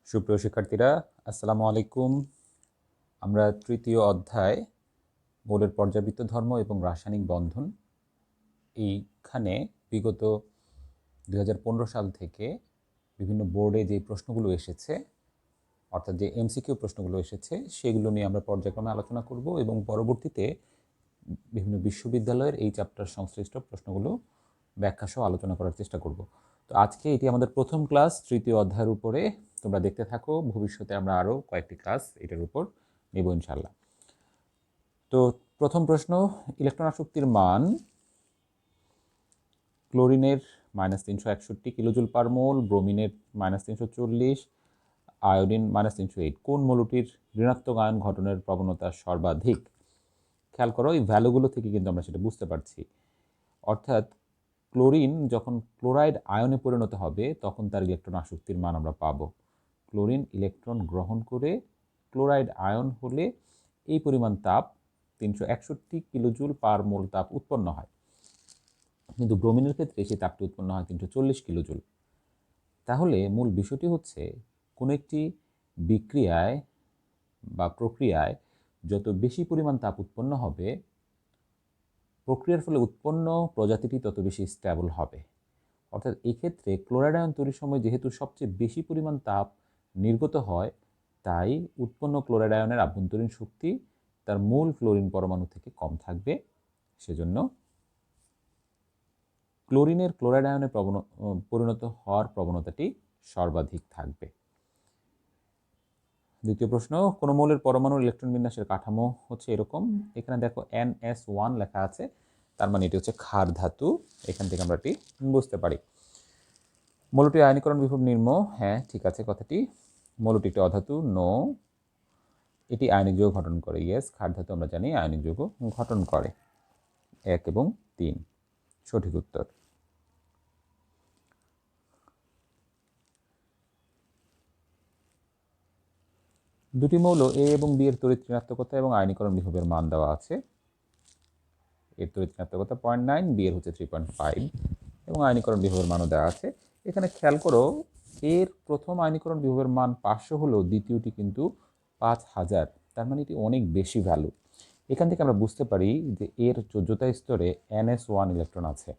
সুপ্রিয় শিক্ষার্থীরা, আসসালামু আলাইকুম। আমরা তৃতীয় অধ্যায় মৌলের পর্যাবৃত্ত ধর্ম এবং রাসায়নিক বন্ধন এইখানে বিগত 2015 সাল থেকে বিভিন্ন বোর্ডে যে প্রশ্নগুলো এসেছে, অর্থাৎ যে এমসিকিউ প্রশ্নগুলো এসেছে, সেগুলো নিয়ে আমরা পর্যায়ক্রমে আলোচনা করব এবং পরবর্তীতে বিভিন্ন বিশ্ববিদ্যালয়ের এই চ্যাপ্টার সংশ্লিষ্ট প্রশ্নগুলো ব্যাখ্যা সহ আলোচনা করার চেষ্টা করব। তো আজকে এটি আমাদের প্রথম ক্লাস তৃতীয় অধ্যায়ের উপরে। তোমরা দেখতে থাকো, ভবিষ্যতে আমরা আরও কয়েকটি ক্লাস এটার উপর নেব ইনশাল্লাহ। তো প্রথম প্রশ্ন, ইলেকট্রন আসক্তির মান ক্লোরিনের -361 কিলোজুল পার মোল, ব্রোমিনের -340, আয়োডিন -308, কোন মৌলটির ঋণাত্মক আয়ন ঘটনের প্রবণতা সর্বাধিক? খেয়াল করো, এই ভ্যালুগুলো থেকে কিন্তু আমরা সেটা বুঝতে পারছি। অর্থাৎ ক্লোরিন যখন ক্লোরাইড আয়নে পরিণত হবে তখন তার ইলেকট্রন আসক্তির মান আমরা পাবো। ক্লোরিন ইলেকট্রন গ্রহণ করে ক্লোরাইড আয়ন হলে এই পরিমাণ তাপ 361 কিলোজুল পার মোল তাপ উৎপন্ন হয়, কিন্তু ব্রোমিনের ক্ষেত্রে সেই তাপটি উৎপন্ন হয় 340 কিলোজুল। তাহলে মূল বিষয়টি হচ্ছে, কোনো একটি বিক্রিয়ায় বা প্রক্রিয়ায় যত বেশি পরিমাণ তাপ উৎপন্ন হবে, প্রক্রিয়ার ফলে উৎপন্ন প্রজাতিটি তত বেশি স্টেবল হবে। অর্থাৎ এই ক্ষেত্রে ক্লোরাইড আয়ন তৈরির সময় যেহেতু সবচেয়ে বেশি পরিমাণ তাপ নির্গত হয়, তাই উৎপন্ন ক্লোরাইড আয়নের আভ্যন্তরীণ শক্তি তার মূল ক্লোরিন পরমাণু থেকে কম থাকবে। সেজন্য ক্লোরিনের ক্লোরাইড আয়নে পরিণত হওয়ার প্রবণতাটি সর্বাধিক থাকবে। দ্বিতীয় প্রশ্ন, কোন মৌলের পরমাণুর ইলেকট্রন বিন্যাসের কাঠামো হচ্ছে এরকম। এখানে দেখো NS1 লেখা আছে, তার মানে এটি হচ্ছে ক্ষার ধাতু। এখান থেকে আমরা এটি বুঝতে পারি। মৌলটির আয়নীকরণ বিভব নিম্ন, হ্যাঁ ঠিক আছে কথাটি। মৌলটি একটি অধাতু, নো। এটি আয়নিক যৌগ গঠন করে, ইয়েস। ক্ষার ধাতু আমরা জানি আয়নিক যৌগ গঠন করে। 1 এবং 3 সঠিক উত্তর। দুটি মৌল এ এবং বি এর তড়িৎ ঋণাত্মকতা এবং আয়নীকরণ বিভবের মান দেওয়া আছে। এর তড়িৎ ঋণাত্মকতা 0.9, বি এর হচ্ছে 3.5 এবং আয়নীকরণ বিভবের মানও দেওয়া আছে। এখানে খেয়াল করো, এর প্রথম আয়নীকরণ বিভবের মান 500 হলেও দ্বিতীয়টি কিন্তু 5000, তার মানে এটি অনেক বেশি ভ্যালু। এখান থেকে আমরা বুঝতে পারি যে এর যোজ্যতা স্তরে NS1 ইলেকট্রন আছে।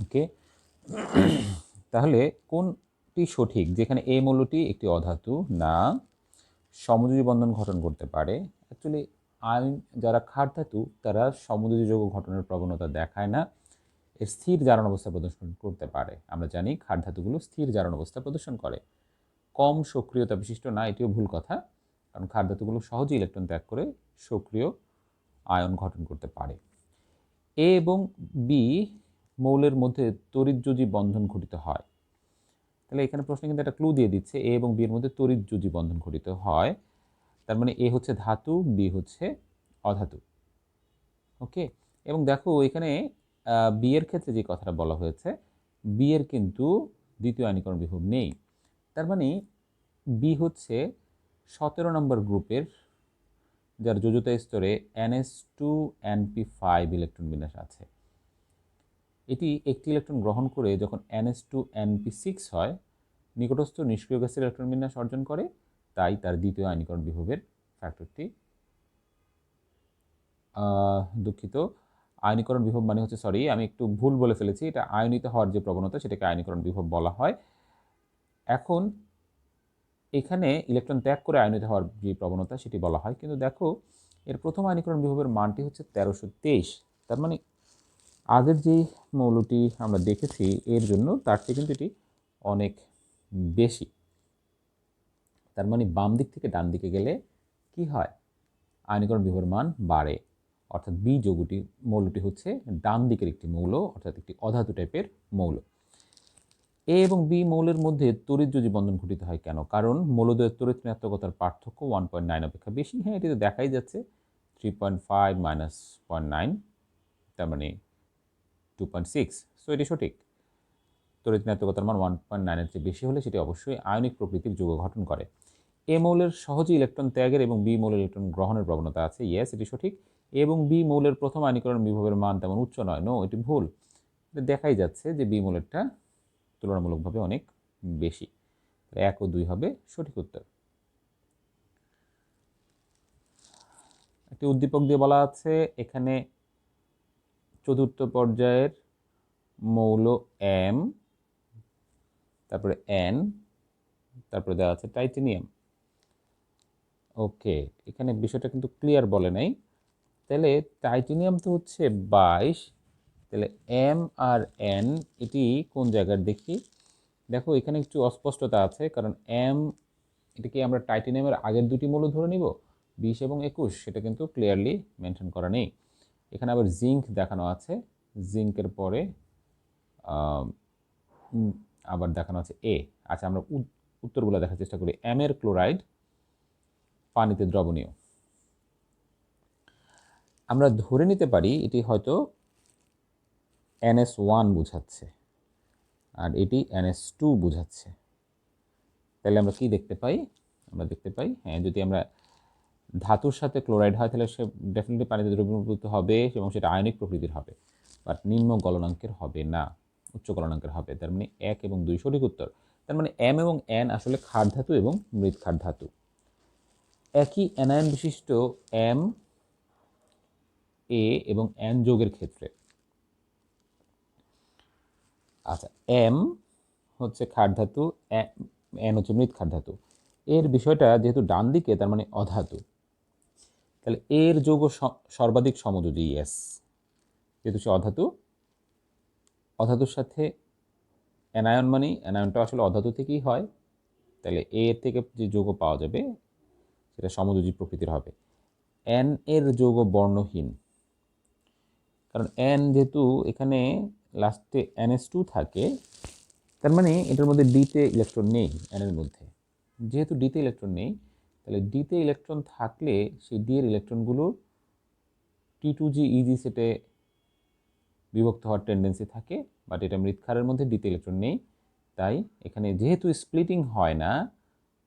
ওকে, তাহলে কোনটি সঠিক? যেখানে এ মৌলটি একটি অধাতু, না। সমযোজী বন্ধন গঠন করতে পারে। অ্যাকচুয়ালি আয়ন যারা ক্ষার ধাতু তারা সমযোজী যৌগ গঠনের প্রবণতা দেখায় না, এর স্থির জারণ অবস্থা প্রদর্শন করতে পারে। আমরা জানি ক্ষার ধাতুগুলো স্থির জারণ অবস্থা প্রদর্শন করে, কম সক্রিয়তা বিশিষ্ট না, এটিও ভুল কথা, কারণ ক্ষার ধাতুগুলো সহজেই ইলেকট্রন ত্যাগ করে সক্রিয় আয়ন গঠন করতে পারে। এ এবং বি মৌলের মধ্যে তড়িৎযোজী বন্ধন ঘটিত হয়। তাহলে এখানে প্রশ্নে কিন্তু একটা ক্লু দিয়ে দিচ্ছে, এ এবং বি এর মধ্যে তড়িৎযোজী বন্ধন ঘটিত হয়, তার মানে এ হচ্ছে ধাতু, বি হচ্ছে অধাতু। ওকে, এবং দেখো এখানে বি এর ক্ষেত্রে যে কথাটা বলা হয়েছে, বি এর কিন্তু দ্বিতীয় আয়নীকরণ বিভব নেই, তার মানে বি হচ্ছে 17 নম্বর গ্রুপের, যার যোজ্যতা স্তরে NS2Np5 ইলেকট্রন বিন্যাস আছে। এটি একটি ইলেকট্রন গ্রহণ করে যখন NS2Np6 হয়, নিকটস্থ নিষ্ক্রিয় গ্যাসের ইলেকট্রন বিন্যাস অর্জন করে, তাই তার দ্বিতীয় আয়নীকরণ বিভবের ফ্যাক্টরটি, দুঃখিত, আয়নীকরণ বিভব মানে হচ্ছে, সরি আমি একটু ভুল বলে ফেলেছি, এটা আয়নিত হওয়ার যে প্রবণতা সেটাকে আয়নীকরণ বিভব বলা হয়। এখন এখানে ইলেকট্রন ত্যাগ করে আয়নিত হওয়ার যে প্রবণতা সেটি বলা হয়, কিন্তু দেখো এর প্রথম আয়নীকরণ বিভবের মানটি হচ্ছে 1323, তার মানে আগের যে মৌলটি আমরা দেখেছি এর জন্য তার চেয়ে কিন্তু এটি অনেক বেশি। তার মানে বাম দিক থেকে ডান দিকে গেলে কি হয়, আয়নীকরণ বিভবের মান বাড়ে। অর্থাৎ বি যৌগটি মৌলটি হচ্ছে ডান দিকের একটি মৌল, অর্থাৎ একটি অধাতু টাইপের মৌল। এ এবং বি মৌলের মধ্যে তড়িৎযোজী বন্ধন ঘটিত হয় কেন? কারণ মৌলদ্বয়ের তড়িৎ ঋণাত্মকতার পার্থক্য 1.9 অপেক্ষা বেশি। হ্যাঁ, এটি তো দেখাই যাচ্ছে, 3.5 মাইনাস 0.9, তার মানে 2.6। সো এটি সঠিক। তড়িৎ ঋণাত্মকতার মান 1.9-এর চেয়ে বেশি হলে সেটি অবশ্যই আয়নিক প্রকৃতির যৌগ গঠন করে। এ মৌলের সহজে ইলেকট্রন ত্যাগের এবং বি মৌলের ইলেকট্রন গ্রহণের প্রবণতা আছে, ইয়েস এটি সঠিক। এবং বি মৌলের প্রথম আয়নীকরণ বিভবের মান তেমন উচ্চ নয়, নো এটি ভুল। দেখাই যাচ্ছে যে বি মৌলেরটা তুলনামূলকভাবে অনেক বেশি। 1 ও 2 হবে সঠিক উত্তর। একটি উদ্দীপক দিয়ে বলা আছে এখানে চতুর্থ পর্যায়ের মৌল M, তারপরে N, তারপরে দেওয়া আছে টাইটেনিয়াম। ওকে, এখানে বিষয়টা কিন্তু ক্লিয়ার বলে নাই। তাহলে টাইটেনিয়াম তো হচ্ছে 22, তাহলে M আর N এটি কোন জায়গার দেখি। দেখো এখানে একটু অস্পষ্টতা আছে, কারণ M এটাকে আমরা টাইটেনিয়ামের আগের দুটি মৌল ধরে নিব 20 এবং 21, সেটা কিন্তু ক্লিয়ারলি মেনশন করা নেই। এখানে আবার জিঙ্ক দেখানো আছে, জিঙ্কের পরে আবার দেখানো আছে A। আচ্ছা, আমরা উত্তরগুলো দেখার চেষ্টা করি। M এর ক্লোরাইড পানিতে দ্রবণীয়। আমরা ধরে নিতে পারি এটি হয়তো NS1 বোঝাচ্ছে আর এটি NS2 বোঝাচ্ছে। তাহলে আমরা কি দেখতে পাই? আমরা দেখতে পাই হ্যাঁ, যদি আমরা ধাতুর সাথে ক্লোরাইড হয় তাহলে সে ডেফিনেটলি পানিতে দ্রবীভূত হবে এবং সেটা আয়নিক প্রকৃতির হবে, বাট নিম্ন গলনাঙ্কের হবে না, উচ্চ গলনাঙ্কের হবে। তার মানে 1 এবং 2 সঠিক উত্তর। তার মানে M এবং N আসলে ক্ষার ধাতু এবং মৃৎ ক্ষার ধাতু। একই অ্যানায়ন বিশিষ্ট M, A এবং N যৌগের ক্ষেত্রে, আচ্ছা M হচ্ছে ক্ষার ধাতু, N হচ্ছে মৃৎ ক্ষার ধাতু। এর বিষয়টা যেহেতু ডান দিকে, তার মানে অধাতু, তাহলে এর যৌগ সর্বাধিক সমযোজী এস, যেহেতু সে অধাতু, অধাতুর সাথে অ্যানায়ন মানে অ্যানায়নটা আসলে অধাতু থেকেই হয়, তাহলে এর থেকে যে যৌগ পাওয়া যাবে সেটা সমযোজী প্রকৃতির হবে। N এর যৌগ বর্ণহীন, কারণ N যেহেতু এখানে লাস্টে NS2 থাকে, তার মানে এটার মধ্যে ডিতে ইলেকট্রন নেই। N এর মধ্যে যেহেতু ডিতে ইলেকট্রন নেই, তাহলে ডিতে ইলেকট্রন থাকলে সেই ডি এর ইলেকট্রনগুলোর T2G EG সেটে বিভক্ত হওয়ার টেন্ডেন্সি থাকে, বাট এটা মৃৎক্ষারের মধ্যে ডিতে ইলেকট্রন নেই, তাই এখানে যেহেতু স্প্লিটিং হয় না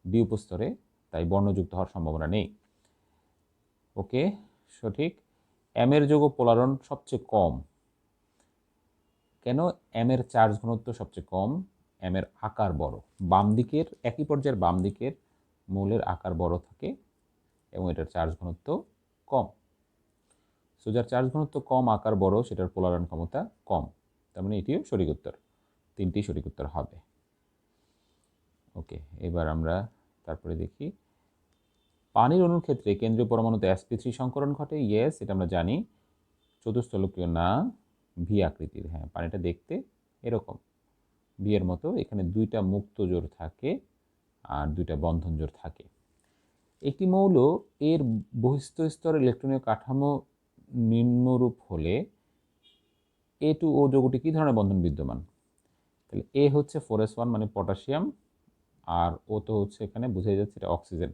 ডি উপস্তরে, তাই বর্ণযুক্ত হওয়ার সম্ভাবনা নেই। ওকে, সঠিক। M এর যৌগ পোলারন সবচেয়ে কম। কেন? M এর চার্জ ঘনত্ব সবচেয়ে কম, M এর আকার বড়। বাম দিকের একই পর্যায়ের বাম দিকের মৌলের আকার বড় থাকে এবং এটার চার্জ ঘনত্ব কম। সো যার চার্জ ঘনত্ব কম, আকার বড়, সেটার পোলারন ক্ষমতা কম। তার মানে এটিও সঠিক উত্তর, 3টি সঠিক উত্তর হবে। ওকে, এবার আমরা তারপরে দেখি পানির অণুর ক্ষেত্রে কেন্দ্রীয় পরমাণুতে sp3 সংকরণ ঘটে। ইয়েস, এটা আমরা জানি। চতুস্থলকীয় না, ভি আকৃতির। হ্যাঁ, পানিটা দেখতে এরকম ভি এর মতো। এখানে 2টা মুক্ত জোড় থাকে আর 2টা বন্ধন জোড় থাকে। একটি মৌল এর বহিস্থ স্তরের ইলেকট্রনীয় কাঠামো নিম্নরূপ হলে A2O যৌগটি কী ধরনের বন্ধন বিদ্যমান? তাহলে A হচ্ছে 4s1 মানে পটাশিয়াম, আর ও তো হচ্ছে এখানে বোঝাই যাচ্ছে এটা অক্সিজেন,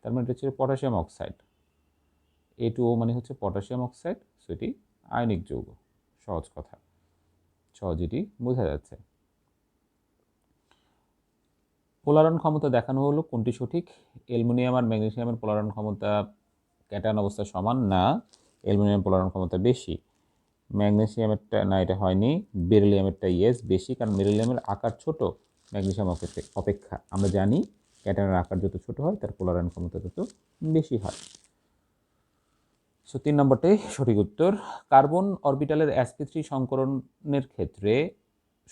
তার মানে এটা হচ্ছে পটাশিয়াম অক্সাইড। A2O মানে হচ্ছে পটাশিয়াম অক্সাইড, সো এটি আয়নিক যৌগ। সহজ কথা, সহজ, এটি বোঝা যাচ্ছে। পোলারন ক্ষমতা দেখানো হলো, কোনটি সঠিক? অ্যালুমিনিয়াম আর ম্যাগনেসিয়ামের পোলারন ক্ষমতা ক্যাটায়ন অবস্থা সমান না, অ্যালুমিনিয়াম পোলারন ক্ষমতা বেশি। ম্যাগনেসিয়ামেরটা না, এটা হয়নি। বেরিলিয়ামেরটা ইয়েস বেশি, কারণ বেরিলিয়ামের আকার ছোট ম্যাগনেসিয়াম অপেক্ষা। আমরা জানি ক্যাটায়নের আকার যত ছোট হয় তার পোলারন ক্ষমতা তত বেশি হয়। সো 3 নম্বরটাই সঠিক উত্তর। কার্বন অরবিটালের sp3 সংকরণের ক্ষেত্রে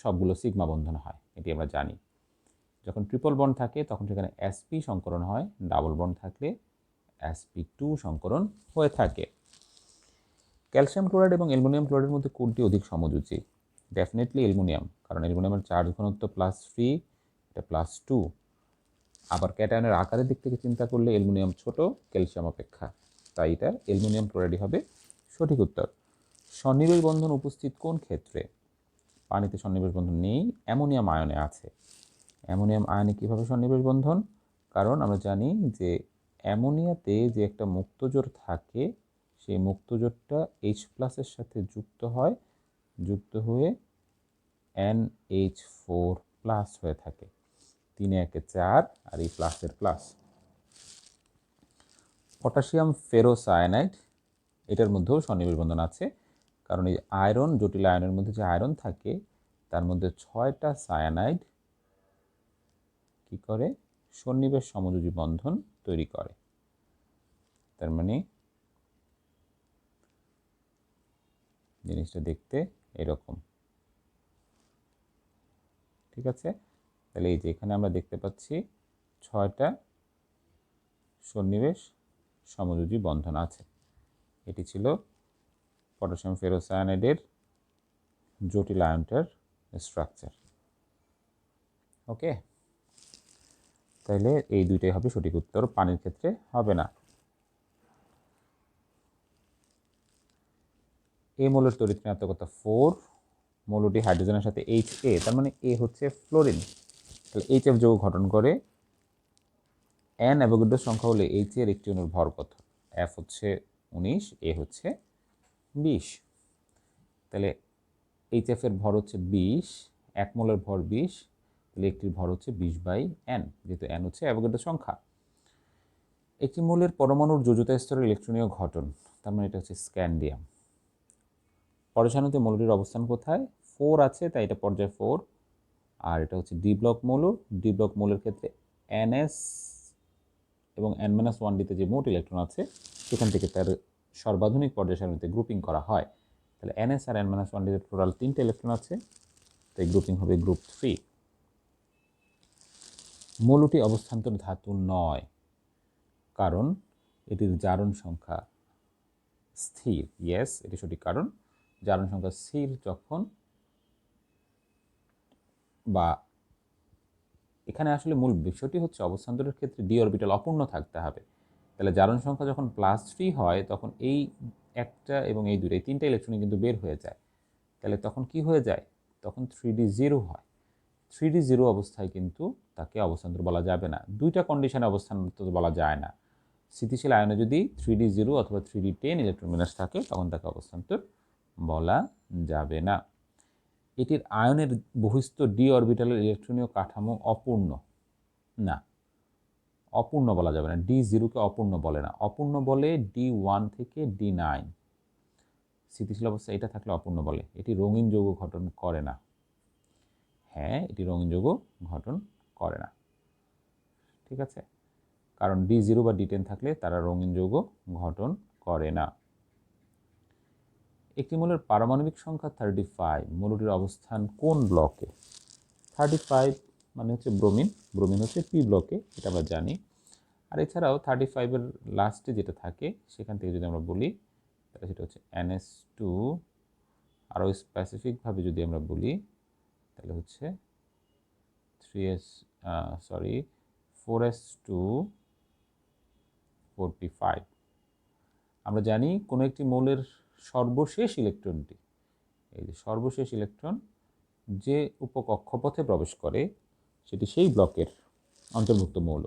সবগুলো সিগমা বন্ধন হয়, এটি আমরা জানি। যখন ট্রিপল বন্ড থাকে তখন সেখানে sp সংকরণ হয়, ডাবল বন্ড থাকলে sp2 সংকরণ হয়ে থাকে। ক্যালসিয়াম ক্লোরাইড এবং অ্যালুমিনিয়াম ক্লোরাইডের মধ্যে কোনটি অধিক সমযোজী? ডেফিনেটলি অ্যালুমিনিয়াম, কারণ অ্যালুমিনিয়ামের চার্জ ঘনত্ব +3, এটা +2। আবার ক্যাটায়নের আকারের দিক থেকে চিন্তা করলে অ্যালুমিনিয়াম ছোট ক্যালসিয়াম অপেক্ষা, তাই এটা অ্যালুমিনিয়াম ক্লোরাইডই হবে সঠিক উত্তর। সন্নিবেশ বন্ধন উপস্থিত কোন ক্ষেত্রে? পানিতে সন্নিবেশ বন্ধন নেই, অ্যামোনিয়াম আয়নে আছে। অ্যামোনিয়াম আয়নে কীভাবে সন্নিবেশ বন্ধন? কারণ আমরা জানি যে অ্যামোনিয়াতে যে একটা মুক্তজোড় থাকে, সেই মুক্তজোড়টা H+ এর সাথে যুক্ত হয়, যুক্ত হয়ে NH4+ হয়ে থাকে। 3 একে 4 আর এই প্লাসের প্লাস। পটাশিয়াম ফেরোসায়ানাইড, এটার মধ্যেও সন্নিবেশ বন্ধন আছে, কারণ এই আয়রন, জটিল আয়নের মধ্যে যে আয়রন থাকে তার মধ্যে 6টা সায়ানাইড কি করে, সন্নিবেশ সমযোজী বন্ধন তৈরি করে। তার মানে জিনিসটা দেখতে এরকম, ঠিক আছে। তাহলে এই যে এখানে আমরা দেখতে পাচ্ছি 6টা সন্নিবেশ সমযোজী বন্ধন আছে। এটি ছিল পটাশিয়াম ফেরোসায়ানাইডের জটিল আয়নটার স্ট্রাকচার। ওকে, তাহলে এই দুইটাই হবে সঠিক উত্তর, পানির ক্ষেত্রে হবে না। এ মৌলের তড়িৎ ঋণাত্মকতা 4, মৌলটি হাইড্রোজেনের সাথে HA, তার মানে এ হচ্ছে ফ্লোরিন। তাহলে HF যৌগ গঠন করে। n অ্যাভোগাড্রো সংখ্যা হলে H এর একটি অণুর ভর কত? F হচ্ছে 19, A হচ্ছে 20। তাহলে HF এর ভর হচ্ছে 20, 1 মোলের ভর 20, তাহলে একটির ভর হচ্ছে 20/n, যেহেতু n হচ্ছে অ্যাভোগাড্রো সংখ্যা। একটি মৌলের পরমাণুর যোজ্যতা স্তরের ইলেকট্রনীয় ঘটন, তার মানে এটা হচ্ছে স্ক্যান্ডিয়াম। পরমাণুতে মৌলটির অবস্থান কোথায়? 4 আছে, তাই এটা পর্যায় 4। আর এটা হচ্ছে ডি ব্লক মৌল। ডি ব্লক মৌলের ক্ষেত্রে NS এবং N-1ডিতে যে মোট ইলেকট্রন আছে সেখান থেকে তার সর্বাধুনিক পর্যায় সারণীতে গ্রুপিং করা হয়। তাহলে NS আর N-1ডিতে টোটাল 3টে ইলেকট্রন আছে, তাই গ্রুপিং হবে গ্রুপ 3। মৌলটি অবস্থান্তর ধাতু নয়, কারণ এটির জারণ সংখ্যা স্থির। ইয়েস, এটি সঠিক কারণ। জারণ সংখ্যা স্থির যখন, বা এখানে আসলে মূল বিষয়টি হচ্ছে অবস্থান্তরের ক্ষেত্রে ডি অরবিটাল অপূর্ণ থাকতে হবে। তাহলে জারণ সংখ্যা যখন +3 হয় তখন এই একটা এবং এই দুটো, এই 3টে ইলেকট্রনই কিন্তু বের হয়ে যায়। তাহলে তখন কি হয়ে যায়? তখন 3d0 হয়। 3d0 অবস্থায় কিন্তু তাকে অবস্থান্তর বলা যাবে না। দুইটা কন্ডিশনে অবস্থান্তর বলা যায় না। স্থিতিশীল আয়নে যদি 3d0 অথবা 3d10 ইলেকট্রন বিন্যাস থাকে তখন তাকে অবস্থান্তর বলা যাবে না। এটির আয়নের বহিস্থ ডি অরবিটালের ইলেকট্রনীয় কাঠামো অপূর্ণ না, অপূর্ণ বলা যাবে না। D0কে অপূর্ণ বলে না, অপূর্ণ বলে D1 থেকে D9। স্থিতিশীল অবস্থা এটা থাকলে অপূর্ণ বলে। এটি রঙিন যৌগ গঠন করে না। হ্যাঁ, এটি রঙিন যৌগ গঠন করে না, ঠিক আছে, কারণ D0 বা D10 থাকলে তারা রঙিন যৌগ গঠন করে না। একটি মৌলের পারমাণবিক সংখ্যা 35, মৌলটির অবস্থান কোন ব্লকে? 35 মানে হচ্ছে ব্রোমিন, ব্রোমিন হচ্ছে পি ব্লকে, এটা আমরা জানি। আর এছাড়াও 35-এর লাস্টে যেটা থাকে সেখান থেকে যদি আমরা বলি তাহলে সেটা হচ্ছে NS2, আরও স্পেসিফিকভাবে যদি আমরা বলি তাহলে হচ্ছে 4s2 4p5। আমরা জানি কোনো একটি মৌলের সর্বশেষ ইলেকট্রনটি, এই যে সর্বশেষ ইলেকট্রন যে উপকক্ষপথে প্রবেশ করে সেটি সেই ব্লকের অন্তর্ভুক্ত মৌল।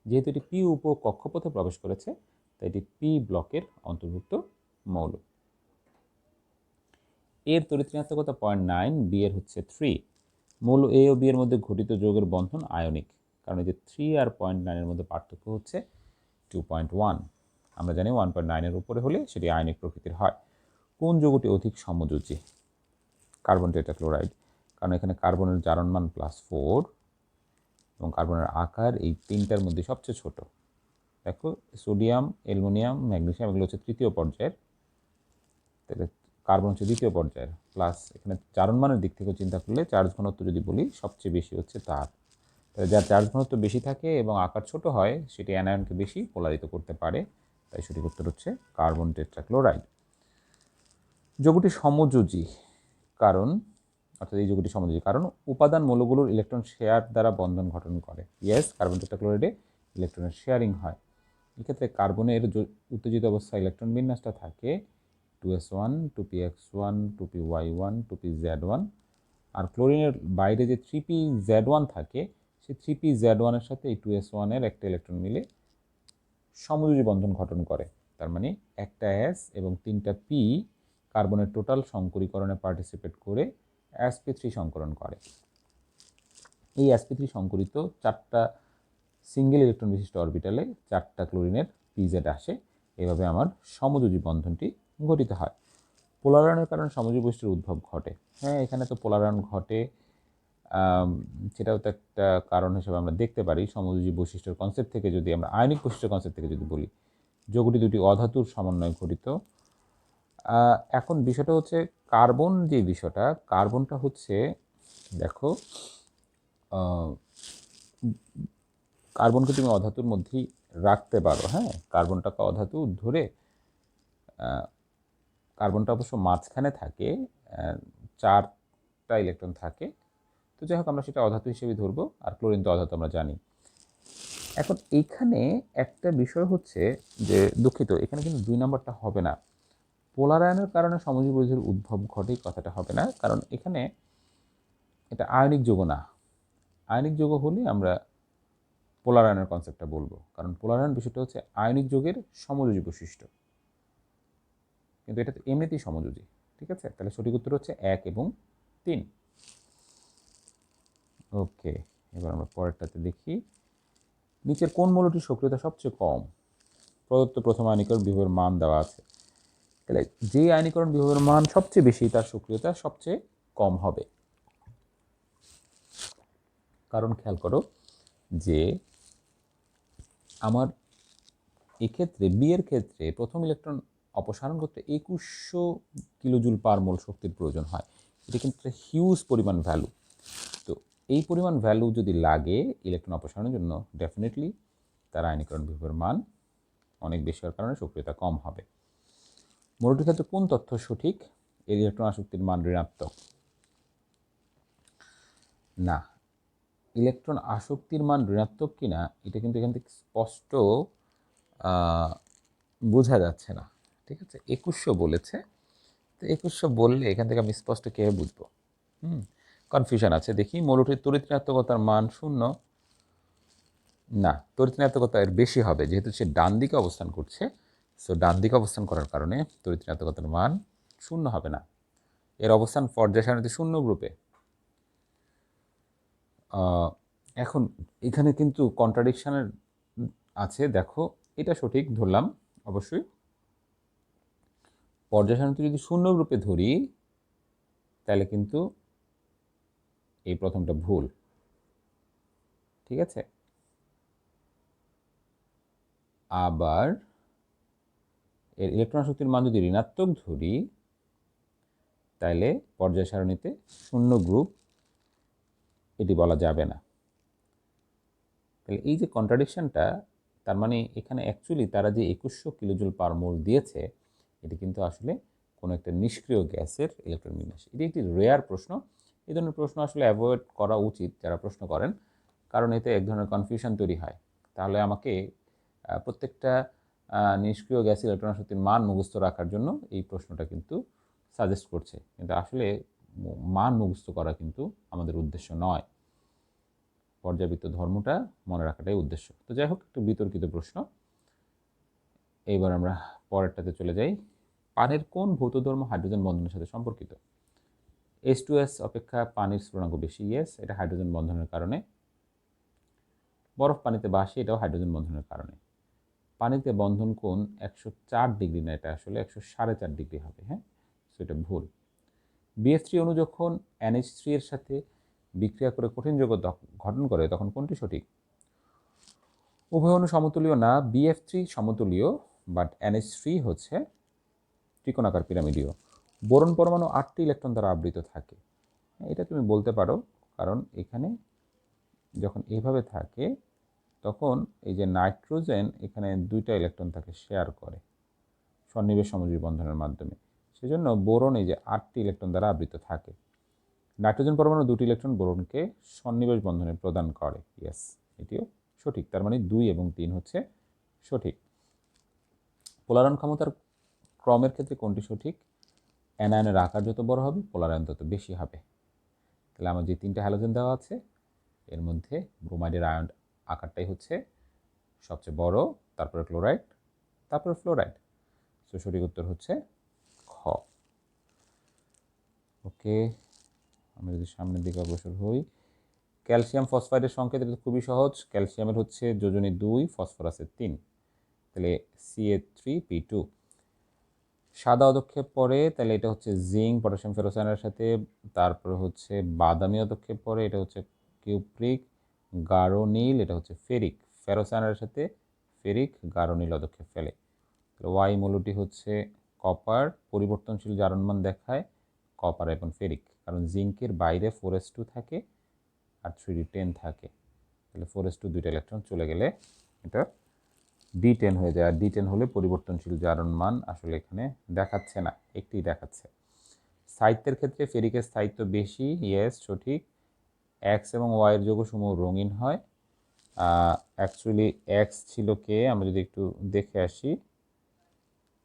যেহেতু এটি পি উপকক্ষপথে প্রবেশ করেছে তাই এটি পি ব্লকের অন্তর্ভুক্ত মৌল। এর তড়িৎ ঋণাত্মকতা 0.9, বি এর হচ্ছে 3। মৌল এ ও বি এর মধ্যে ঘটিত যৌগের বন্ধন আয়নিক, কারণ এই যে 3 আর 0.9 এর মধ্যে পার্থক্য হচ্ছে 2.1। আমরা জানি 1.9 এর উপরে হলে সেটি আয়নিক প্রকৃতির হয়। কোন যৌগটি অধিক সমযোজী? কার্বন টেট্রাক্লোরাইড, কারণ এখানে কার্বনের জারণ মান +4 এবং কার্বনের আকার এই তিনটার মধ্যে সবচেয়ে ছোট। দেখো, সোডিয়াম, অ্যালুমিনিয়াম, ম্যাগনেসিয়াম এগুলো হচ্ছে তৃতীয় পর্যায়ের, তাহলে কার্বন হচ্ছে দ্বিতীয় পর্যায়ের। প্লাস এখানে জারণ মানের দিক থেকে চিন্তা করলে চার্জ ঘনত্ব যদি বলি সবচেয়ে বেশি হচ্ছে তার। তাহলে যার চার্জ ঘনত্ব বেশি থাকে এবং আকার ছোট হয় সেটি অ্যানায়নকে বেশি পোলারিত করতে পারে, তাই সঠিক উত্তর হচ্ছে কার্বন টেট্রাক্লোরাইড। যৌগটি সমযোজী কারণ, অর্থাৎ এই যৌগটি সমযোজী কারণ উপাদান মৌলগুলোর ইলেকট্রন শেয়ার দ্বারা বন্ধন গঠন করে। ইয়েস, কার্বন টেট্রাক্লোরাইডে ইলেকট্রনের শেয়ারিং হয়। এক্ষেত্রে কার্বনের উত্তেজিত অবস্থায় ইলেকট্রন বিন্যাসটা থাকে 2s1 2px1 2py1 2pz1, আর ক্লোরিনের বাইরে যে 3pz1 থাকে সেই 3pz1 এর সাথে এই 2s1 এর একটা ইলেকট্রন মিলে সমযোজী বন্ধন গঠন করে। তার মানে একটা S এবং 3টা P কার্বনের টোটাল সংকরীকরণে পার্টিসিপেট করে sp3 সংকরণ করে। এই sp3 সংকরিত 4টা সিঙ্গেল ইলেকট্রন বিশিষ্ট অরবিটালে 4টা ক্লোরিনের pz আসে। এভাবে আমার সমযোজী বন্ধনটি গঠিত হয়। পোলারায়নের কারণে সমযোজী বৈশিষ্ট্যের উদ্ভব ঘটে। হ্যাঁ, এখানে তো পোলারায়ন ঘটে সেটাও তো একটা কারণ হিসেবে আমরা দেখতে পারি। সমযোজী বৈশিষ্ট্যের কনসেপ্ট থেকে যদি আমরা আয়নিক বৈশিষ্ট্যের কনসেপ্ট থেকে যদি বলি, যৌগটি দুটি অধাতুর সমন্বয়ে গঠিত। এখন বিষয়টা হচ্ছে কার্বন, যে বিষয়টা, কার্বনটা হচ্ছে, দেখো, কার্বনকে তুমি অধাতুর মধ্যেই রাখতে পারো, হ্যাঁ, কার্বনটাকে অধাতু ধরে, কার্বনটা অবশ্য মাঝখানে থাকে, 4টা ইলেকট্রন থাকে, তো যাই হোক আমরা সেটা অধাতু হিসেবে ধরবো, আর ক্লোরিন তো অধাতু আমরা জানি। এখন এইখানে একটা বিষয় হচ্ছে যে, দুঃখিত, এখানে কিন্তু 2 নম্বরটা হবে না। পোলারায়নের কারণে সমযোজী বৈশিষ্ট্যের উদ্ভব ঘটে, কথাটা হবে না, কারণ এখানে এটা আয়নিক যৌগ না। আয়নিক যৌগ হলে আমরা পোলারায়নের কনসেপ্টটা বলবো, কারণ পোলারায়ন বিষয়টা হচ্ছে আয়নিক যৌগের সমযোজী বৈশিষ্ট্য, কিন্তু এটা তো এমনিতেই সমযোজী। ঠিক আছে, তাহলে সঠিক উত্তর হচ্ছে 1 এবং 3। ওকে, এবার আমরা পরেরটাতে দেখি। নিচের কোন মৌলটির সক্রিয়তা সবচেয়ে কম? প্রদত্ত প্রথম আয়নীকরণ বিভবের মান দেওয়া আছে, তাহলে যে আয়নীকরণ বিভবের মান সবচেয়ে বেশি তার সক্রিয়তা সবচেয়ে কম হবে। কারণ খেয়াল করো যে আমার এক্ষেত্রে বি এর ক্ষেত্রে প্রথম ইলেকট্রন অপসারণ করতে 2100 কিলোজুল পার মোল শক্তির প্রয়োজন হয়। এটা কিন্তু হিউজ পরিমাণ ভ্যালু। তো এই পরিমাণ ভ্যালু যদি লাগে ইলেকট্রন অপসারণের জন্য, ডেফিনেটলি তার আয়নীকরণ বিভবের মান অনেক বেশি হওয়ার কারণে সক্রিয়তা কম হবে। মৌলটির ক্ষেত্রে কোন তথ্য সঠিক? এর ইলেকট্রন আসক্তির মান ঋণাত্মক। না, ইলেকট্রন আসক্তির মান ঋণাত্মক কিনা এটা কিন্তু এখান থেকে স্পষ্ট বোঝা যাচ্ছে না। ঠিক আছে, 2100 বলেছে, তো 2100 বললে এখান থেকে আমি স্পষ্ট কে বুঝবো? কনফিউশন আছে। দেখি, মৌলটির তড়িৎ ঋণাত্মকতার মান 0। না, তড়িৎ ঋণাত্মকতা এর বেশি হবে, যেহেতু সে ডান দিকে অবস্থান করছে। সো ডান দিকে অবস্থান করার কারণে তড়িৎ ঋণাত্মকতার মান 0 হবে না। এর অবস্থান পর্যায় সারণীতে 0 গ্রুপে। এখন এখানে কিন্তু কন্ট্রাডিকশনের আছে, দেখো, এটা সঠিক ধরলাম অবশ্যই। পর্যায় সারণীতে যদি 0 গ্রুপে ধরি তাহলে কিন্তু এই প্রথমটা ভুল। ঠিক আছে, আবার এর ইলেকট্রন আসক্তির মান যদি ঋণাত্মক ধরি তাহলে পর্যায় সারণীতে 0 গ্রুপ এটি বলা যাবে না। তাহলে এই যে কন্ট্রাডিকশনটা, তার মানে এখানে অ্যাকচুয়ালি তারা যে 2100 কিলোজুল পার মোল দিয়েছে, এটি কিন্তু আসলে কোনো একটা নিষ্ক্রিয় গ্যাসের ইলেকট্রন বিন্যাস। এটি একটি রেয়ার প্রশ্ন। এই ধরনের প্রশ্ন আসলে অ্যাভয়েড করা উচিত যারা প্রশ্ন করেন, কারণ এতে এক ধরনের কনফিউশন তৈরি হয়। তাহলে আমাকে প্রত্যেকটা নিষ্ক্রিয় গ্যাস ইলেকট্রন আসক্তির মান মুখস্থ রাখার জন্য এই প্রশ্নটা কিন্তু সাজেস্ট করছে, কিন্তু আসলে মান মুখস্থ করা কিন্তু আমাদের উদ্দেশ্য নয়। পর্যাবৃত্ত ধর্মটা মনে রাখাটাই উদ্দেশ্য। তো যাই হোক, একটু বিতর্কিত প্রশ্ন। এইবার আমরা পরেরটাতে চলে যাই। পানির কোন ভৌত ধর্ম হাইড্রোজেন বন্ধনের সাথে সম্পর্কিত? H2S অপেক্ষা পানির স্ফুটনাঙ্ক বেশি, ইয়েস, এটা হাইড্রোজেন বন্ধনের কারণে। বরফ পানিতে ভাসে, এটাও হাইড্রোজেন বন্ধনের কারণে। পানিতে বন্ধন কোণ 104 ডিগ্রি না, এটা আসলে 104.5 ডিগ্রি হবে, হ্যাঁ, সো এটা ভুল। BF3 অণু যখন NH3 এর সাথে বিক্রিয়া করে কঠিন যৌগ গঠন করে তখন কোনটি সঠিক? উভয় অণু সমতুলীয় না, BF3 সমতুলীয়, বাট NH3 হচ্ছে ত্রিকোণাকার পিরামিডীয়। বোরন পরমাণু 8টি ইলেকট্রন দ্বারা আবৃত থাকে, এটা তুমি বলতে পারো, কারণ এখানে যখন এইভাবে থাকে তখন এই যে নাইট্রোজেন এখানে 2টা ইলেকট্রন তাকে শেয়ার করে সন্নিবেশ সমযোজী বন্ধনের মাধ্যমে, সেজন্য বোরন এই যে 8টি ইলেকট্রন দ্বারা আবৃত থাকে। নাইট্রোজেন পরমাণু 2টি ইলেকট্রন বোরনকে সন্নিবেশ বন্ধনে প্রদান করে, ইয়েস, এটিও সঠিক। তার মানে 2 এবং 3 হচ্ছে সঠিক। পোলারন ক্ষমতার ক্রমের ক্ষেত্রে কোনটি সঠিক? অ্যানায়নের আকার যত বড় হবে পোলারায়ন তত বেশি হবে। তাহলে আমার যে 3টে হ্যালোজেন দেওয়া আছে এর মধ্যে ব্রোমাইডের আয়ন আকারটাই হচ্ছে সবচেয়ে বড়, তারপরে ক্লোরাইড, তারপরে ফ্লোরাইড। সো সঠিক উত্তর হচ্ছে খ। ওকে, আমরা যদি সামনের দিকে অগ্রসর হই, ক্যালসিয়াম ফসফাইডের সংকেত, এটা খুবই সহজ। ক্যালসিয়ামের হচ্ছে যোজনী 2, ফসফরাসের 3, তাহলে Ca3P2। সাদা অদক্ষেপ পড়ে, তাহলে এটা হচ্ছে জিঙ্ক পটাশিয়াম ফেরোসায়ানের সাথে। তারপরে হচ্ছে বাদামি অদক্ষেপ পড়ে, এটা হচ্ছে কিউপ্রিক। গাঢ় নীল, এটা হচ্ছে ফেরিক। ফেরোসায়ানের সাথে ফেরিক গাঢ় নীল অদক্ষেপ ফেলে। ওয়াই মৌলটি হচ্ছে কপার, পরিবর্তনশীল জারণমান দেখায় কপার এবং ফেরিক, কারণ জিঙ্কের বাইরে 4s2 থাকে আর 3d10 থাকে। তাহলে 4s2 দুইটা ইলেকট্রন চলে গেলে এটা D10 হয়ে যায়। আর D10 হলে পরিবর্তনশীল জারণমান আসলে এখানে দেখাচ্ছে না, একটি দেখাচ্ছে। স্থায়িত্বের ক্ষেত্রে ফেরিকের স্থায়িত্ব বেশি, ইয়েস সঠিক। এক্স এবং ওয়াইয়ের যৌগসমূহ রঙিন হয়। অ্যাকচুয়ালি এক্স ছিল কে, আমরা যদি একটু দেখে আসি।